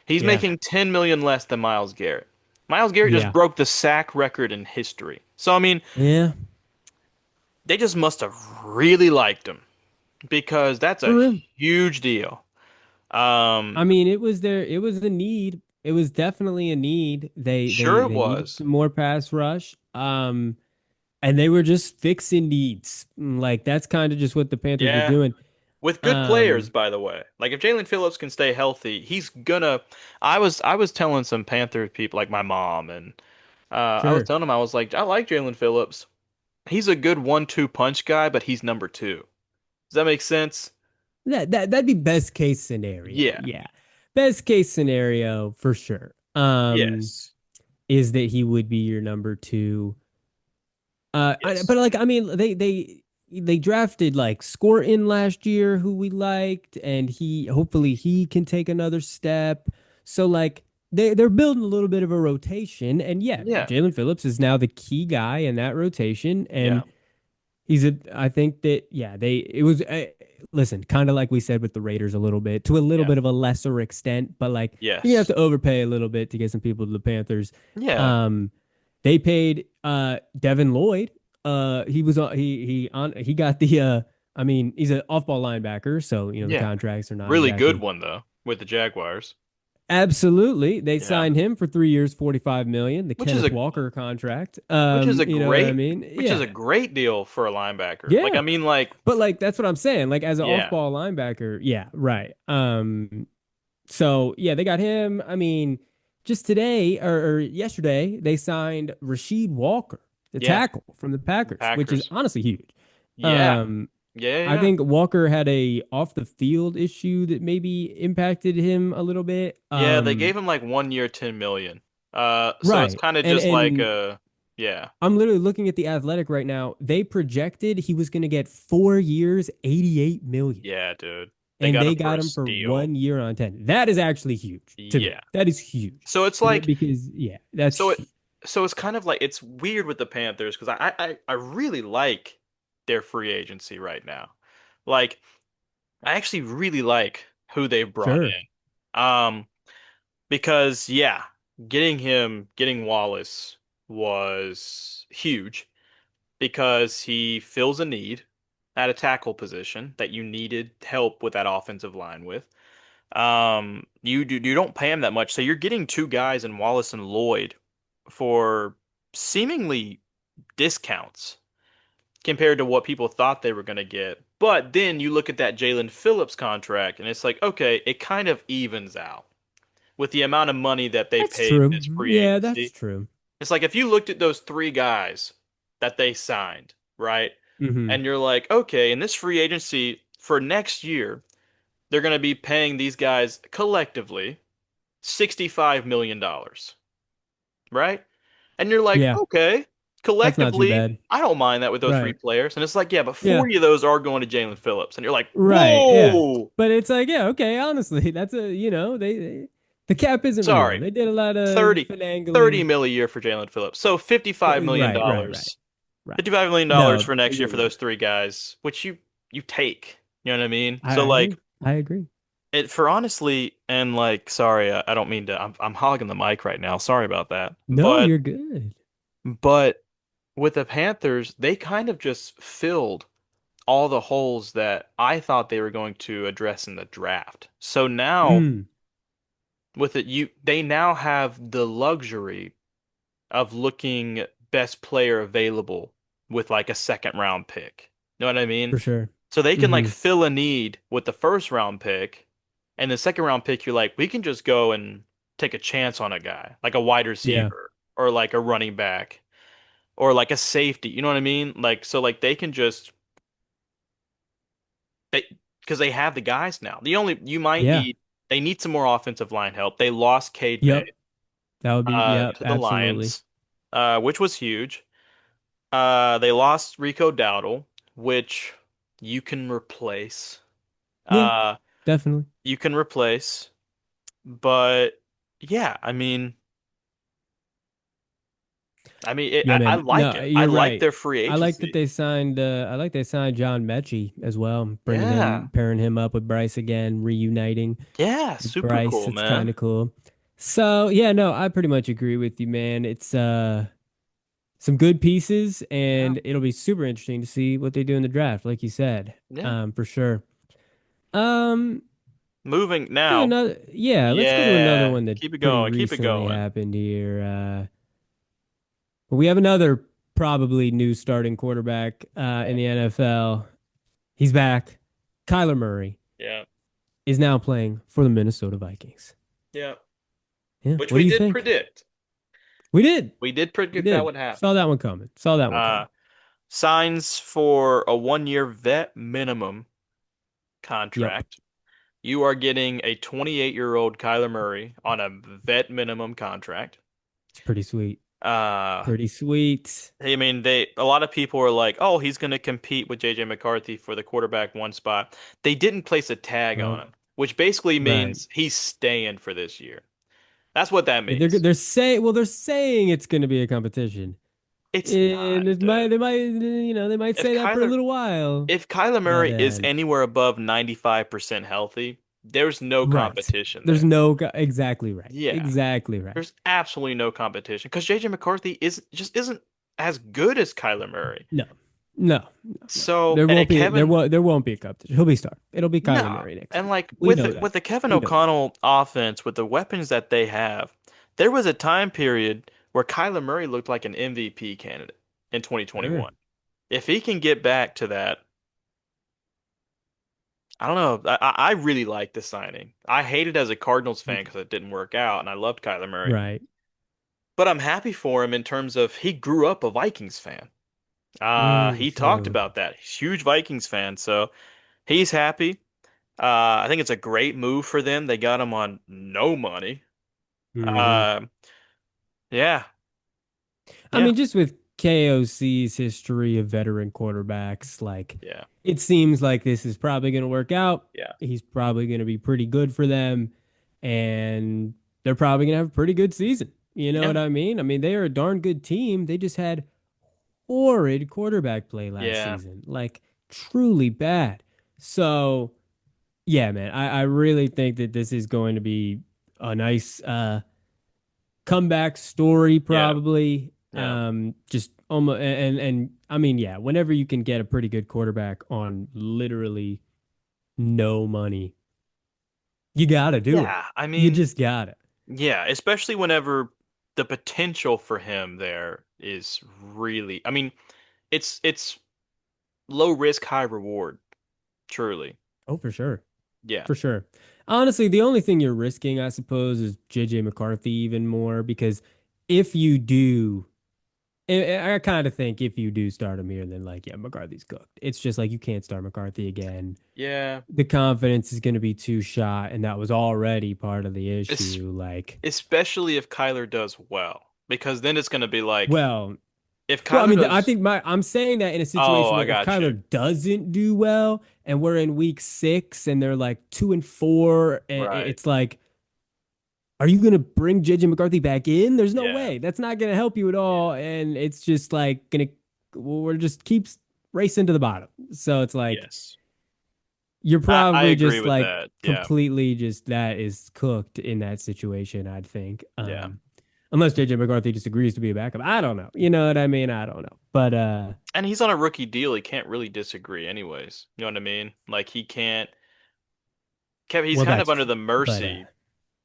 He's Yeah, making 10 million less than Miles Garrett. Miles Garrett just yeah, broke the sack record in history. So I mean, yeah, they just must have really liked him because that's for a real. huge deal. Um, I mean, it was there. It was a need. It was definitely a need. sure it They needed was. some more pass rush. And they were just fixing needs. Like that's kind of just what the Panthers were Yeah. doing. With good players, Um, by the way. Like if Jalen Phillips can stay healthy, he's gonna. I was telling some Panther people, like my mom, and I was sure. telling him I was like, I like Jalen Phillips. He's a good 1-2 punch guy, but he's number two. Does that make sense? That'd be best case scenario. Yeah. Yeah. Best case scenario for sure. Yes. Is that he would be your number two. But Yes. like I mean, they drafted like Scorton last year, who we liked, and he hopefully he can take another step. So like they're building a little bit of a rotation, and yeah, Yeah. Jalen Phillips is now the key guy in that rotation, Yeah. and I think that yeah, it was listen, kind of like we said with the Raiders a little bit, to a little Yeah. bit of a lesser extent, but like you're gonna have Yes. to overpay a little bit to get some people to the Panthers. Yeah. Um, they paid Devin Lloyd. He was he got the I mean, he's an off-ball linebacker, so you know the Yeah. contracts are not Really good exactly one though with the Jaguars. absolutely. They Yeah. signed him for 3 years, 45 million, the Which is Kenneth a Walker contract. which is a You know what I great mean? which is a Yeah. great deal for a linebacker. Like I Yeah. mean like But like that's what I'm saying. Like as an yeah. off-ball linebacker, yeah, right. So yeah, they got him. I mean, just today or yesterday, they signed Rasheed Walker, the Yeah, tackle from the Packers, which is Packers. honestly huge. Yeah, Um, yeah, I yeah. think Walker had a off the field issue that maybe impacted him a little bit. Yeah, they gave him like 1 year, 10 million. So it's Right. kind of And just like and yeah, I'm literally looking at the Athletic right now. They projected he was going to get 4 years, 88 million. yeah, dude. They And got they him for got a him for steal. 1 year on 10. That is actually huge to me. Yeah. That is huge. So it's like Because yeah, that's so it huge. so it's kind of like it's weird with the Panthers because I really like their free agency right now. Like I actually really like who they brought Sure. in. Because yeah, getting Wallace was huge because he fills a need at a tackle position that you needed help with that offensive line with. You don't pay him that much, so you're getting two guys in Wallace and Lloyd for seemingly discounts compared to what people thought they were going to get. But then you look at that Jalen Phillips contract, and it's like, okay, it kind of evens out with the amount of money that they That's paid true. this free Yeah, that's agency. true. It's like if you looked at those three guys that they signed, right? Hmm. And you're like, okay, in this free agency for next year, they're going to be paying these guys collectively $65 million, right? And you're like, Yeah, okay, that's not too collectively, bad. I don't mind that with those three Right. players. And it's like, yeah, but Yeah. 40 of those are going to Jalen Phillips. And you're like, Right. Yeah. whoa, But it's like, yeah, okay, honestly, that's a, the cap isn't real. sorry, They did a lot of 30 finagling. mil a year for Jalen Phillips. So $55 million. Right, right, right, dollars. right. $55 million No, for next year for agreed. those three guys, which you take. You know what I mean? I So like agree. I agree. it for honestly and like sorry, I don't mean to I'm hogging the mic right now. Sorry about that. No, you're good. But with the Panthers, they kind of just filled all the holes that I thought they were going to address in the draft. So now Mm, with it you they now have the luxury of looking best player available with like a second round pick. You know what I mean? for sure. So they can like Hmm. fill a need with the first round pick, and the second round pick, you're like, we can just go and take a chance on a guy, like a wide Yeah. receiver or like a running back or like a safety. You know what I mean? Like so like they can just they because they have the guys now. The only you might Yeah. need they need some more offensive line help. They lost Cade May Yep. That would be, yep, to the absolutely. Lions, which was huge. They lost Rico Dowdle, which you can replace. Yeah, Uh, definitely. you can replace, but yeah, Yeah, I man. like No, it. I you're like right. their free agency. I like they signed John Mechie as well, bringing Yeah, him, pairing him up with Bryce again, reuniting yeah, with super Bryce. cool, It's kind man. of cool. So, yeah, no, I pretty much agree with you, man. It's some good pieces, Yeah, and it'll be super interesting to see what they do in the draft, like you said. yeah. For sure. Um, Moving yeah, now. another, yeah, let's go to another Yeah, one that keep it pretty going, keep it recently going. happened here. We have another probably new starting quarterback in Yeah, the NFL. He's back. Kyler Murray yeah, is now playing for the Minnesota Vikings. yeah. Yeah, Which what do we you did think? predict. We did. We did We predict that did. would Saw happen. that one coming. Saw that one Uh, coming. signs for a 1 year vet minimum Yep. contract. You are getting a 28-year-old Kyler Murray on a vet minimum contract. It's pretty sweet. Uh, Pretty sweet. I mean, they a lot of people are like, "Oh, he's going to compete with JJ McCarthy for the quarterback one spot." They didn't place a tag on Well, him, which basically right. means he's staying for this year. That's what that means. They're saying it's going to be a competition. It's not, And it might dude. they might they might If say that for a Kyler little while. if Kyler But Murray is anywhere above 95% healthy, there's no right. competition There's there. no exactly right. Yeah. Exactly right. There's absolutely no competition because JJ McCarthy is just isn't as good as Kyler Murray. No. No. No. No. So, There and won't it, be Kevin, there won't be a competition. He'll be star. It'll be Kyler no. Murray next And year. like We know that. with the Kevin We know that. O'Connell offense, with the weapons that they have, there was a time period where Kyler Murray looked like an MVP candidate in Sure. 2021. If he can get back to that, I don't know. I really like the signing. I hated as a Cardinals fan because it didn't work out, and I loved Kyler Murray. Right. But I'm happy for him in terms of he grew up a Vikings fan. He talked True. about that. He's a huge Vikings fan, so he's happy. I think it's a great move for them. They got him on no money. Hmm. Uh, yeah, I yeah, mean, just with KOC's history of veteran quarterbacks, like yeah, it seems like this is probably going to work out. yeah, He's probably going to be pretty good for them, and they're probably going to have a pretty good season. You know yeah, what I mean? I mean, they are a darn good team. They just had horrid quarterback play last yeah, season, like truly bad. So, yeah, man, I really think that this is going to be a nice comeback story, yeah, probably. yeah, Just almost, and I mean, yeah, whenever you can get a pretty good quarterback on literally no money, you gotta do it. yeah. I You mean, just gotta. yeah, especially whenever the potential for him there is really. I mean, it's low risk, high reward. Truly, Oh, for sure. yeah, For sure. Honestly, the only thing you're risking, I suppose, is JJ McCarthy even more because if you do, I kind of think if you do start him here, then like, yeah, McCarthy's cooked. It's just like you can't start McCarthy again. yeah. The confidence is going to be too shot, and that was already part of the Es issue. Like, especially if Kyler does well, because then it's going to be like well, if well, I Kyler mean, I does. think I'm saying that in a Oh, situation I where if got you. Kyler doesn't do well, and we're in week 6, and they're like 2-4, and Right. it's like, are you going to bring JJ McCarthy back in? There's no Yeah. way. That's not going to help you at all. Yeah. And it's just like going to, we're just keeps racing to the bottom. So it's like, Yes. you're I probably agree just with like that. Yeah. completely just that is cooked in that situation, I'd think. Yeah. Unless JJ McCarthy just agrees to be a backup. I don't know. You know what I mean? I don't know. But And he's on a rookie deal. He can't really disagree anyways. You know what I mean? Like he can't he's well, kind of that's under true. the But mercy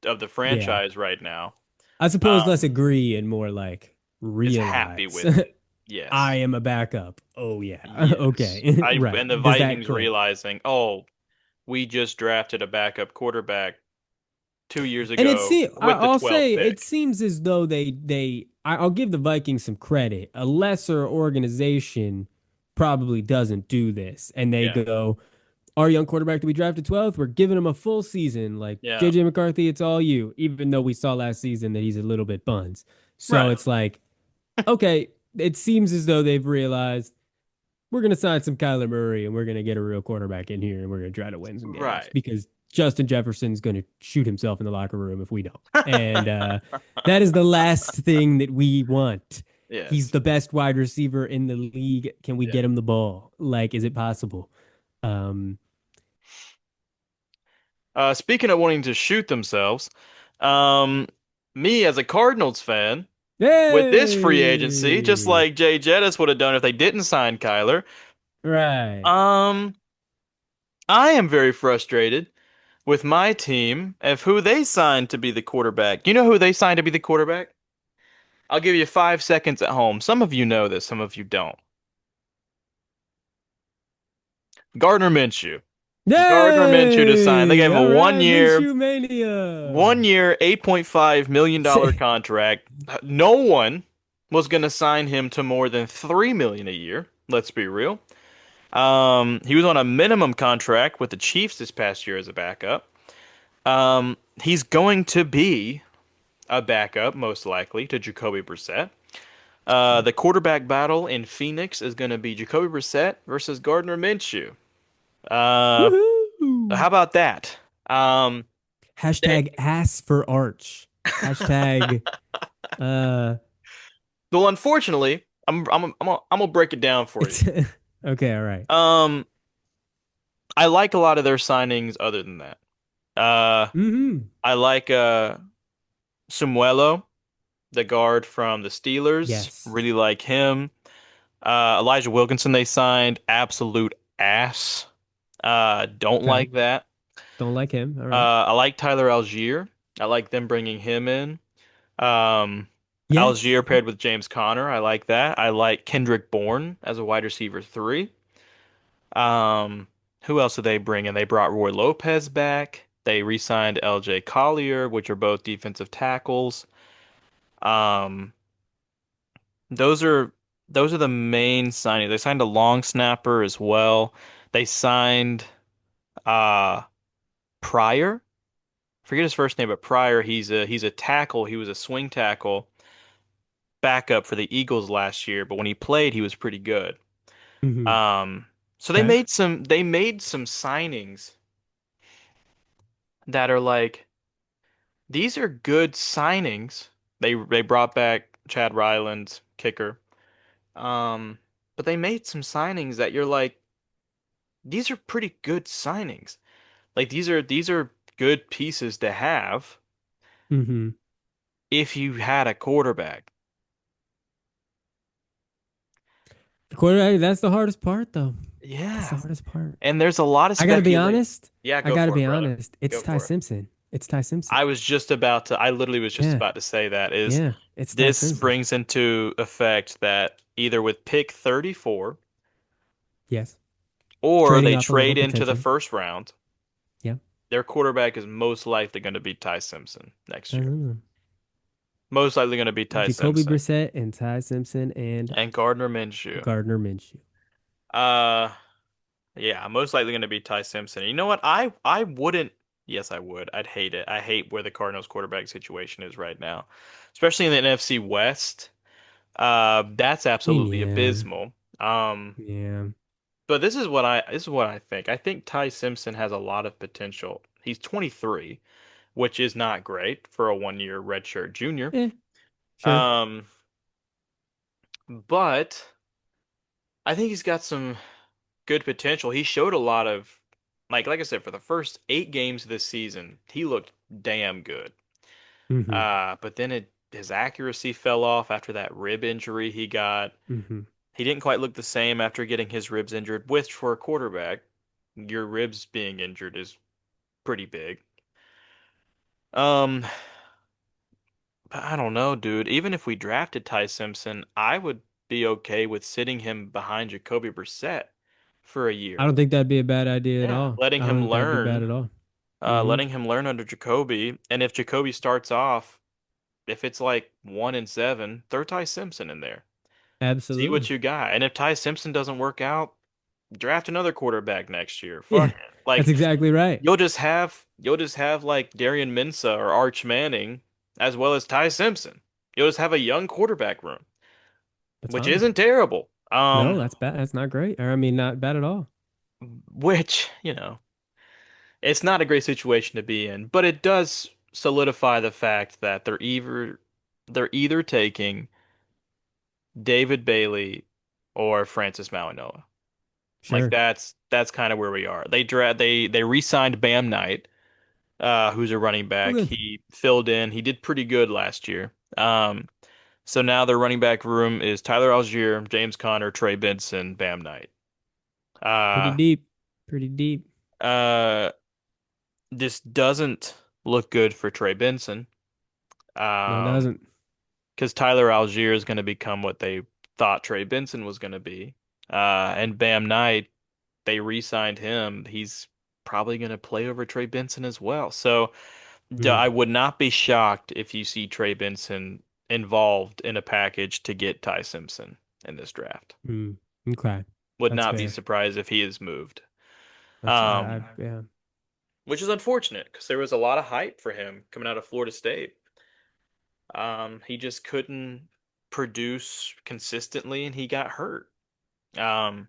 of the yeah. franchise right now. I suppose less Um, agree and more like is happy realize with it. I Yes. am a backup. Oh yeah. Yes. Okay. I Right. and the Does that Vikings click? realizing, "Oh, we just drafted a backup quarterback 2 years And ago with the I'll 12th say it pick." seems as though I'll give the Vikings some credit. A lesser organization probably doesn't do this, and they Yeah. go, "Our young quarterback to be drafted 12th, we're giving him a full season. Like Yeah. JJ McCarthy, it's all you." Even though we saw last season that he's a little bit buns, so Right. it's like, okay, it seems as though they've realized we're going to sign some Kyler Murray and we're going to get a real quarterback in here and we're going to try to win some games Right. because Justin Jefferson's going to shoot himself in the locker room if we don't. And that is the last thing that we want. He's Yes. the best wide receiver in the league. Can we Yeah. get him the ball? Like, is it possible? Um, Speaking of wanting to shoot themselves, um, me as a Cardinals fan, with this free agency, just hey, like Jay Jettis would have done if they didn't sign Kyler, right. um, I am very frustrated with my team of who they signed to be the quarterback. You know who they signed to be the quarterback? I'll give you 5 seconds at home. Some of you know this, some of you don't. Gardner Minshew. Gardner Minshew to sign. They gave Yay! him a All one right, year, Minshew one Mania. year, $8.5 million contract. No one was going to sign him to more than $3 million a year. Let's be real. He was on a minimum contract with the Chiefs this past year as a backup. He's going to be a backup, most likely, to Jacoby Brissett. The quarterback battle in Phoenix is going to be Jacoby Brissett versus Gardner Minshew. Uh, Woohoo! how about that? Um, they, Hashtag ass for arch. Hashtag uh well, unfortunately, I'm gonna break it down for you. it's okay, all right. Um, I like a lot of their signings other than that. Uh, Mm-hmm. I like Sumuelo, the guard from the Steelers. Yes. Really like him. Elijah Wilkinson they signed, absolute ass. Don't Okay. like that. Don't like him. All right. I like Tyler Algier. I like them bringing him in. Um, Yes. Algier paired with James Conner. I like that. I like Kendrick Bourne as a wide receiver 3. Um, Who else did they bring in? They brought Roy Lopez back. They re-signed LJ Collier, which are both defensive tackles. Um, those are those are the main signings. They signed a long snapper as well. They signed uh Pryor. Forget his first name, but Pryor, he's a tackle. He was a swing tackle backup for the Eagles last year, but when he played, he was pretty good. Hmm. Um, so they Okay. made some signings that are like these are good signings. They brought back Chad Ryland's kicker. Um, but they made some signings that you're like these are pretty good signings. Like these are good pieces to have Hmm. if you had a quarterback. The quarterback, that's the hardest part, though. That's the Yeah. hardest part. And there's a lot of I gotta be speculation. honest. Yeah, I go gotta for be it, brother. honest. It's Go Ty for it. Simpson. It's Ty Simpson. I literally was just Yeah. about to say that is Yeah. It's Ty this Simpson. brings into effect that either with pick 34 Yes. or Trading they off a little trade into the potentially. first round, Yeah. their quarterback is most likely going to be Ty Simpson next I year. don't know. Most likely going to be Ty Jacoby Simpson Brissett and Ty Simpson and and Gardner Minshew. Gardner Minshew. Uh, yeah, most likely going to be Ty Simpson. You know what? I wouldn't. Yes, I would. I'd hate it. I hate where the Cardinals quarterback situation is right now, especially in the NFC West. That's I mean, absolutely yeah. abysmal. Yeah. But this is what I think. I think Ty Simpson has a lot of potential. He's 23, which is not great for a 1 year redshirt junior. Eh, sure. Um, but I think he's got some good potential. He showed a lot of like I said, for the first 8 games of this season, he looked damn good. Hmm. But then his accuracy fell off after that rib injury he got. Hmm. He didn't quite look the same after getting his ribs injured, which for a quarterback, your ribs being injured is pretty big. Um, but I don't know, dude. Even if we drafted Ty Simpson, I would be okay with sitting him behind Jacoby Brissett for a I year. don't think that'd be a bad idea at Yeah, all. I don't think that'd be bad at all. Hmm. letting him learn under Jacoby. And if Jacoby starts off, if it's like 1-7, throw Ty Simpson in there. See what Absolutely. you got. And if Ty Simpson doesn't work out, draft another quarterback next year. Yeah. Fuck it. That's Like exactly right. you'll just have like Darian Mensah or Arch Manning as well as Ty Simpson. You'll just have a young quarterback room, That's which fine. isn't terrible. No, that's bad. That's not great. Or I mean, not bad at all. Which, it's not a great situation to be in, but it does solidify the fact that they're either taking David Bailey or Francis Mauigoa. Like Sure. that's kind of where we are. They re-signed Bam Knight, who's a running Oh, back. good. He filled in. He did pretty good last year. So now their running back room is Tyler Algier, James Conner, Trey Benson, Bam Knight. Pretty Uh, deep. Pretty deep. uh, this doesn't look good for Trey Benson. No, it Um, doesn't. because Tyler Algier is going to become what they thought Trey Benson was going to be. And Bam Knight, they re-signed him. He's probably going to play over Trey Benson as well. So Mm, I would not be shocked if you see Trey Benson involved in a package to get Ty Simpson in this draft. mm. Okay. Would That's not be fair. surprised if he is moved. That's Um, yeah. which is unfortunate because there was a lot of hype for him coming out of Florida State. He just couldn't produce consistently and he got hurt. Um,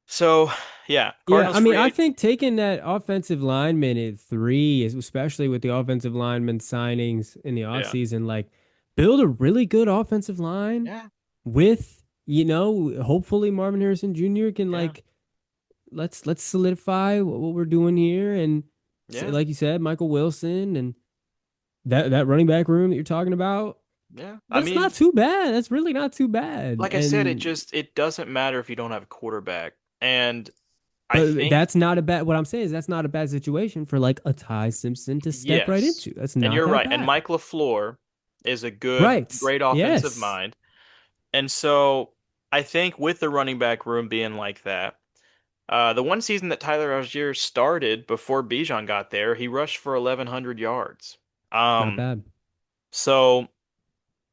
so yeah, Yeah, Cardinals I mean, free I agent. think taking that offensive lineman at three, especially with the offensive lineman signings in the Yeah, offseason, like build a really good offensive line yeah, with, hopefully Marvin Harrison Jr. can yeah, like let's solidify what we're doing here and say, yeah, like you said, Michael Wilson and that running back room that you're talking about. yeah. I That's not mean, too bad. That's really not too bad. like I said, it And just it doesn't matter if you don't have a quarterback. And I but think that's not a bad. What I'm saying is that's not a bad situation for like a Ty Simpson to step right yes, into. That's and not you're that right. And bad. Mike LaFleur is a good, Right. great offensive Yes. mind. And so I think with the running back room being like that, The one season that Tyler Algier started before Bijan got there, he rushed for 1,100 yards. Not Um, bad. so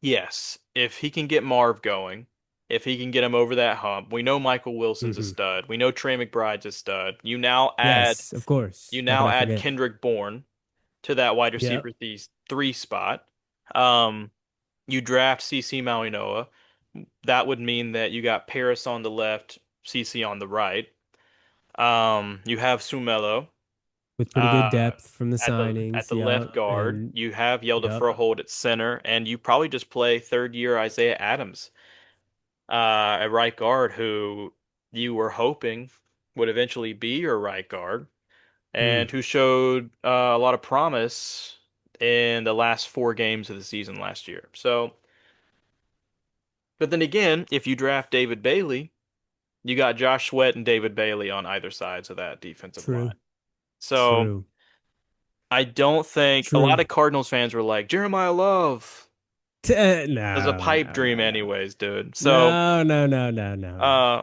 yes, if he can get Marv going, if he can get him over that hump, we know Michael Wilson's a Hmm. stud. We know Trey McBride's a stud. Yes, of You course. How could now I add forget? Kendrick Bourne to that wide Yep. receiver three spot. Um, you draft CC Maui. That would mean that you got Paris on the left, CC on the right. You have Sumelo With pretty good uh, depth from the at signings. the left Yep. guard. And You have Yelda yep. Froholt at center, and you probably just play third year Isaiah Adams at right guard, who you were hoping would eventually be your right guard, Mm, and who showed a lot of promise in the last four games of the season last year. So, but then again, if you draft David Bailey, you got Josh Sweat and David Bailey on either sides of that defensive line. true. So True. I don't think a lot True. of Cardinals fans were like, Jeremiah Love was a No, pipe no, dream no, no. anyways, dude. So, No, no, no, no, no, no. uh,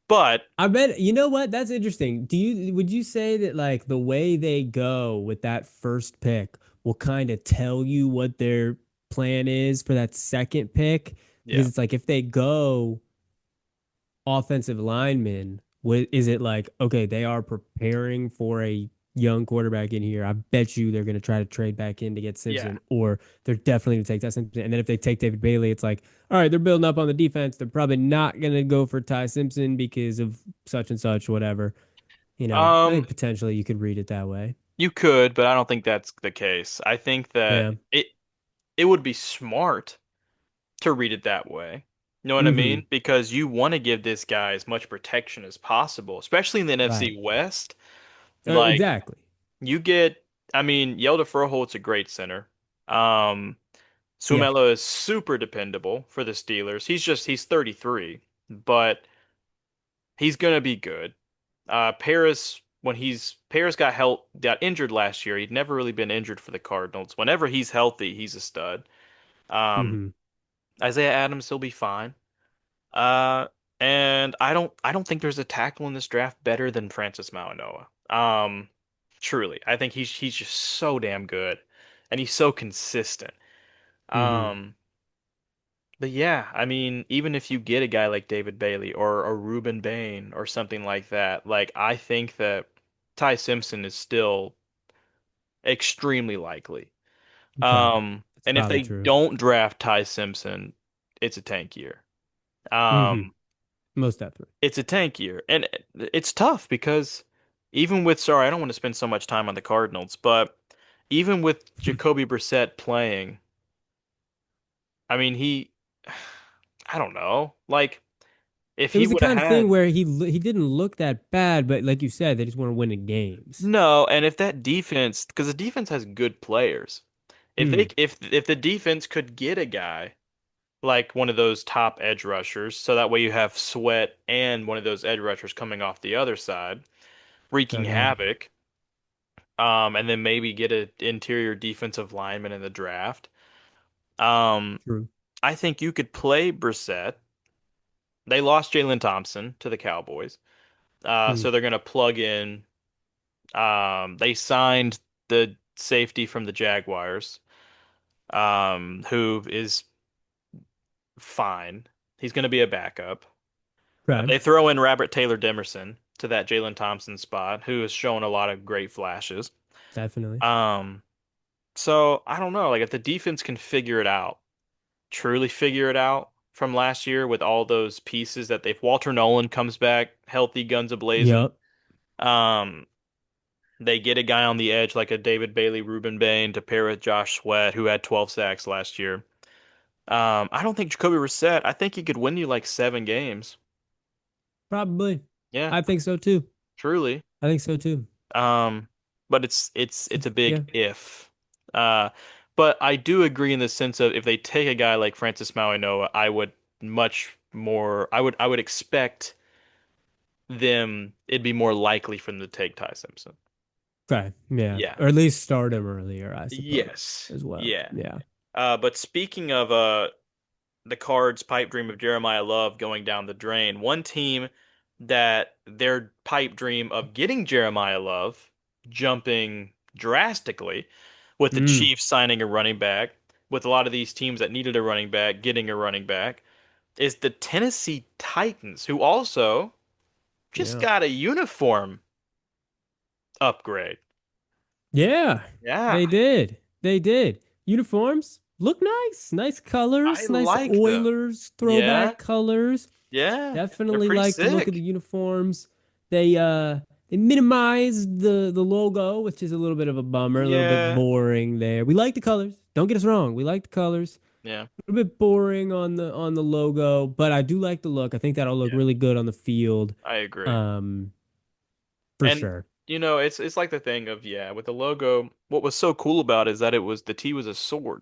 but I bet you know what? That's interesting. Would you say that like the way they go with that first pick will kind of tell you what their plan is for that second pick? yeah. Because it's like if they go offensive linemen, is it like, okay, they are preparing for a young quarterback in here. I bet you they're going to try to trade back in to get Yeah. Simpson, or they're definitely going to take that Simpson. And then if they take David Bailey, it's like, all right, they're building up on the defense. They're probably not going to go for Ty Simpson because of such and such, whatever. I Um, think potentially you could read it that way. you could, but I don't think that's the case. I think that Yeah. it would be smart to read it that way. You know what I Mm-hmm. mean? Because you want to give this guy as much protection as possible, especially in the Right. NFC West. Like Exactly. you get, I mean, Yelda Furholt's a great center. Um, Yeah. Sumelo is super dependable for the Steelers. He's 33, but he's gonna be good. Paris, when he's Paris got injured last year. He'd never really been injured for the Cardinals. Whenever he's healthy, he's a stud. Um, Mm-hmm. Isaiah Adams, he'll be fine. Uh, and I don't think there's a tackle in this draft better than Francis Mauigoa. Truly, I think he's just so damn good, and he's so consistent. Mm-hmm. Um, but yeah, I mean, even if you get a guy like David Bailey or a Ruben Bain or something like that, like I think that Ty Simpson is still extremely likely. Okay. That's And if probably they true. don't draft Ty Simpson, it's a tank year. Mm-hmm. Um, Most definitely. it's a tank year, and it's tough because even with sorry, I don't want to spend so much time on the Cardinals, but even with Jacoby Brissett playing, I mean, I don't know, like if It he was the would have kind of thing had where he didn't look that bad, but like you said, they just want to win in games. no, and if that defense, because the defense has good players, Hmm. if the defense could get a guy like one of those top edge rushers, so that way you have Sweat and one of those edge rushers coming off the other side, wreaking I know. havoc. And then maybe get an interior defensive lineman in the draft. Um, True. I think you could play Brissett. They lost Jalen Thompson to the Cowboys, Hmm. so they're going to plug in. They signed the safety from the Jaguars, who is fine. He's going to be a backup. Okay. They throw in Robert Taylor Demerson to that Jalen Thompson spot, who has shown a lot of great flashes. Definitely. Um, so I don't know, like if the defense can figure it out, truly figure it out from last year with all those pieces that if Walter Nolan comes back healthy, guns a-blazing, Yep. um, they get a guy on the edge like a David Bailey, Ruben Bain to pair with Josh Sweat, who had 12 sacks last year. I don't think Jacoby Brissett, I think he could win you like 7 games. Probably. Yeah, I think so too. truly. I think so too. Um, but it's a big Yeah. if. Uh, but I do agree in the sense of if they take a guy like Francis Mauigoa, I would much more. I would expect them. It'd be more likely for them to take Ty Simpson. Okay. Yeah. Yeah. Or at least start him earlier, I suppose, Yes. as well. Yeah. Yeah. But speaking of the Cards' pipe dream of Jeremiah Love going down the drain, one team that their pipe dream of getting Jeremiah Love jumping drastically with the Mm, Chiefs signing a running back, with a lot of these teams that needed a running back getting a running back, is the Tennessee Titans, who also just yeah. got a uniform upgrade. Yeah, Yeah, they did. They did. Uniforms look nice. Nice I colors, nice like them. Oilers Yeah, throwback colors. yeah, they're Definitely pretty like the look of the sick. uniforms. They minimized the logo, which is a little bit of a bummer, a little bit Yeah, boring there. We like the colors. Don't get us wrong. We like the colors. yeah, A little bit boring on the logo, but I do like the look. I think that'll look yeah, really good on the field. I agree. Um, for And sure. it's like the thing of yeah, with the logo, what was so cool about it is that the T was a sword.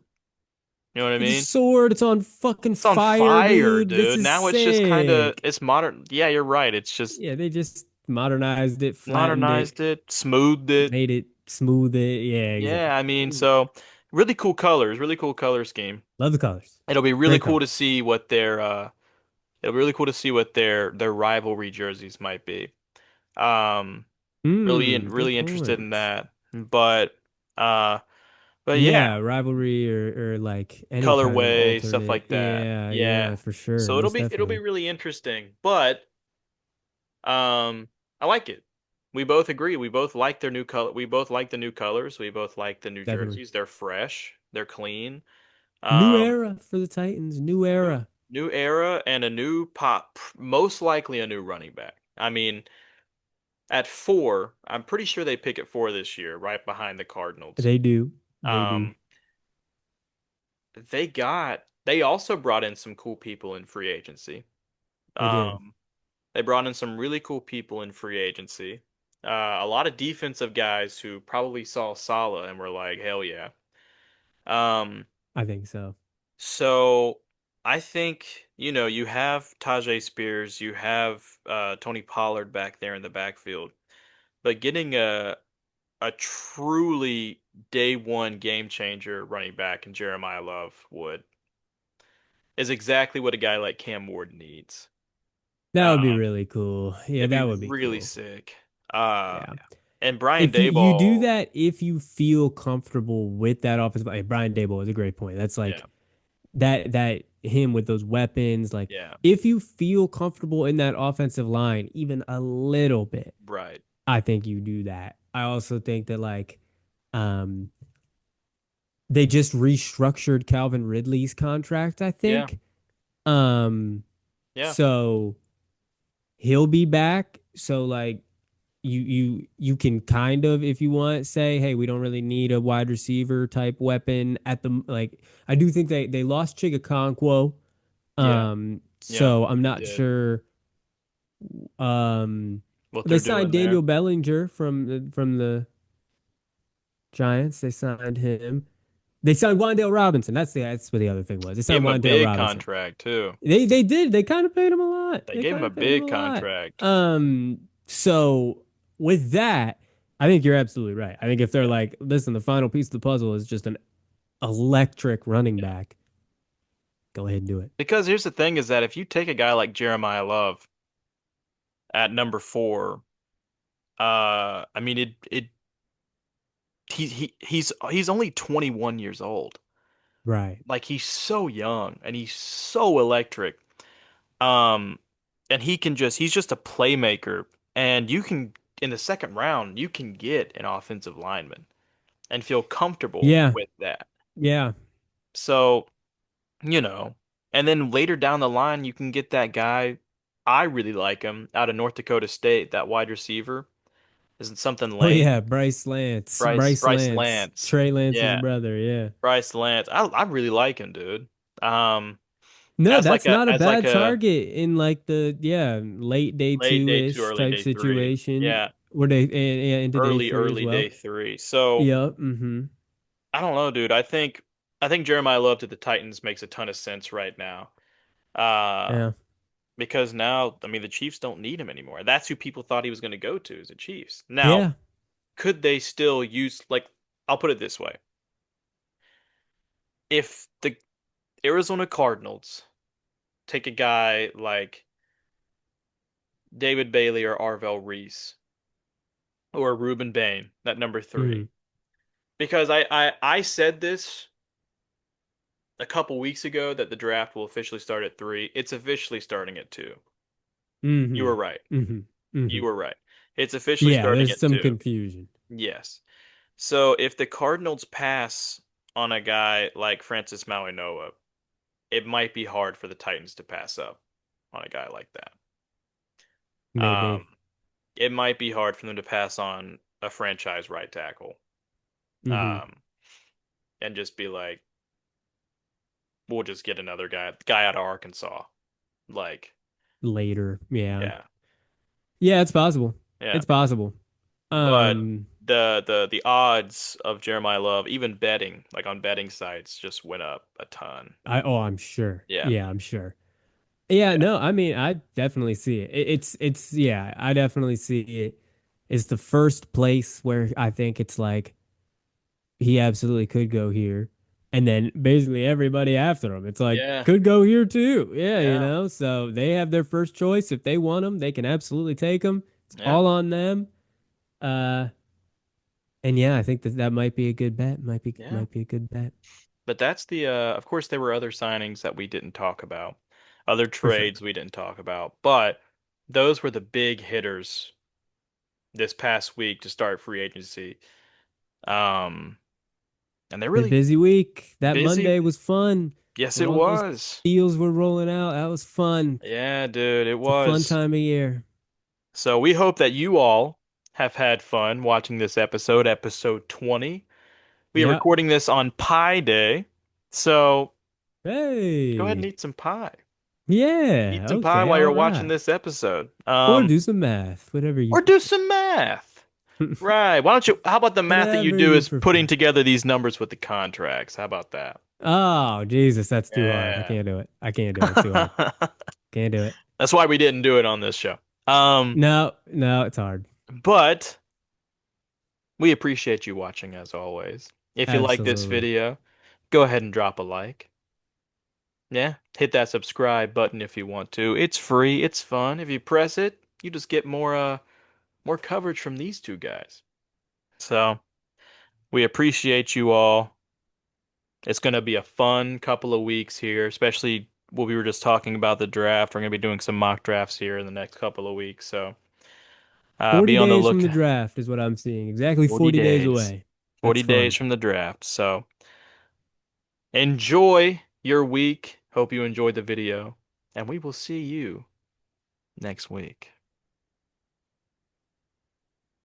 You know what I It's a mean? sword. It's on fucking It's on fire, fire, dude. This dude. is Now it's just kind of sick. it's modern. Yeah, you're right. It's just Yeah, they just modernized it, flattened it, modernized it, smoothed it. made it smooth it. Yeah, Yeah, I mean, exactly. so really cool colors, really cool color scheme. Love the colors. It'll be really Great cool colors. to see what it'll be really cool to see what their rivalry jerseys might be. Um Good really interested in point. that. Uh but yeah, Yeah, rivalry or like any kind of colorway, stuff alternate. like that. Yeah, Yeah. yeah, for sure. So Most it'll be definitely. really interesting. But I like it. We both agree. We both like their new color. We both like the new colors. We both like the new Definitely. jerseys. They're fresh. They're clean. New Um, era for the Titans. New era. new era and a new pop, most likely a new running back. I mean, at four, I'm pretty sure they pick at four this year, right behind the Cardinals. They do. They do. Um, they also brought in some cool people in free agency. They did. Um, they brought in some really cool people in free agency. A lot of defensive guys who probably saw Sala and were like, hell yeah. Um, I think so. so I think, you have Tajay Spears, you have Tony Pollard back there in the backfield, but getting a truly day one game changer running back in Jeremiah Love would is exactly what a guy like Cam Ward needs. That would be Um, really cool. Yeah, it'd be that would be really cool. sick. Yeah. And Brian If you do Daboll, that, if you feel comfortable with that offensive, like Brian Dable is a great point. That's yeah, like that him with those weapons. Like yeah, if you feel comfortable in that offensive line, even a little bit, right, I think you do that. I also think that um they just restructured Calvin Ridley's contract, I yeah, think. Um yeah, so he'll be back. So like you can kind of, if you want, say, hey, we don't really need a wide receiver type weapon at the like. I do think they lost Chigakonkwo, yeah, yeah. so I'm They not did sure. Um, what they they're signed doing Daniel there. Bellinger from the Giants. They signed him. They signed Wan'Dale Robinson. That's what the other thing was. They Gave signed him a Wan'Dale big Robinson. contract too. They did. They kind of paid him a lot. They They gave him kind a of paid him a big lot. contract. So with that, I think you're absolutely right. I think if they're Yeah, like, listen, the final piece of the puzzle is just an electric running yeah. back, go ahead and do it. Because here's the thing is that if you take a guy like Jeremiah Love at number four, I mean he's only 21 years old. Right. Like he's so young and he's so electric. Um, and he's just a playmaker. And you can in the second round you can get an offensive lineman and feel comfortable Yeah. with that. Yeah. So, you know, and then later down the line you can get that guy. I really like him out of North Dakota State, that wide receiver. Isn't something Oh Lane? yeah, Bryce Lance. Bryce Bryce Bryce Lance. Lance. Trey Lance's Yeah, brother. Yeah. Bryce Lance. I really like him, dude. Um, No, as like that's a not a as like bad a target in like the late day late two day two, ish early type day three. situation Yeah, where they and into day three as early day well. three. So Yep. Mm-hmm. I don't know, dude. I think Jeremiah Love to the Titans makes a ton of sense right now. Uh, Yeah. because now, I mean, the Chiefs don't need him anymore. That's who people thought he was going to go to, is the Chiefs. Now, Yeah. could they still use like? I'll put it this way: if the Arizona Cardinals take a guy like David Bailey or Arvell Reese or Ruben Bain at number three. Mm. Because I said this a couple weeks ago that the draft will officially start at three. It's officially starting at two. You Hmm. were right. Hmm. You Hmm. were right. It's officially Yeah, starting there's at some two. confusion Yes. So if the Cardinals pass on a guy like Francis Mauigoa, it might be hard for the Titans to pass up on a guy like that. Um, maybe. it might be hard for them to pass on a franchise right tackle. Hmm. Um, and just be like, we'll just get another guy out of Arkansas. Like, Later. Yeah. yeah, Yeah, it's possible. yeah. It's possible. But Um, the odds of Jeremiah Love, even betting, like on betting sites, just went up a ton. I'm sure. Yeah, Yeah, I'm sure. Yeah, yeah, no, I mean, I definitely see it. It's yeah, I definitely see it. It's the first place where I think it's like he absolutely could go here. And then basically everybody after him, it's like yeah, could go here too. Yeah, yeah, so they have their first choice. If they want him, they can absolutely take him. It's yeah, all on them. Uh, and yeah, I think that that might be a good bet. yeah. Might be a good bet But that's of course, there were other signings that we didn't talk about, other for sure. trades we didn't talk about, but those were the big hitters this past week to start free agency. Um, and they're Been a really busy week. That busy. Monday was fun Yes, when it all those was. deals were rolling out. That was fun. Yeah, dude, it It's a fun was. time of year. So we hope that you all have had fun watching this episode, episode 20. We are Yep. recording this on Pi Day, so go ahead and Hey. eat some pie. Yeah. Eat some pie Okay. while All you're watching right. this episode. Or do some math, whatever you Or do prefer. some math. Right. Why don't you, how about the math that you Whatever do you is putting prefer. together these numbers with the contracts? How about that? Oh, Jesus, that's too hard. I Yeah. can't do it. I can't do it. It's too hard. Can't do it. That's why we didn't do it on this show. Um, No, no, it's hard. but we appreciate you watching as always. If you like this Absolutely. video, go ahead and drop a like. Yeah, hit that subscribe button if you want to. It's free, it's fun. If you press it, you just get more coverage from these two guys. So, we appreciate you all. It's going to be a fun couple of weeks here, especially what we were just talking about the draft. We're going to be doing some mock drafts here in the next couple of weeks. So, 40 be on the days from look. the draft is what I'm seeing. Exactly 40 40 days days. away. That's 40 days fun. from the draft. So, enjoy your week. Hope you enjoyed the video, and we will see you next week.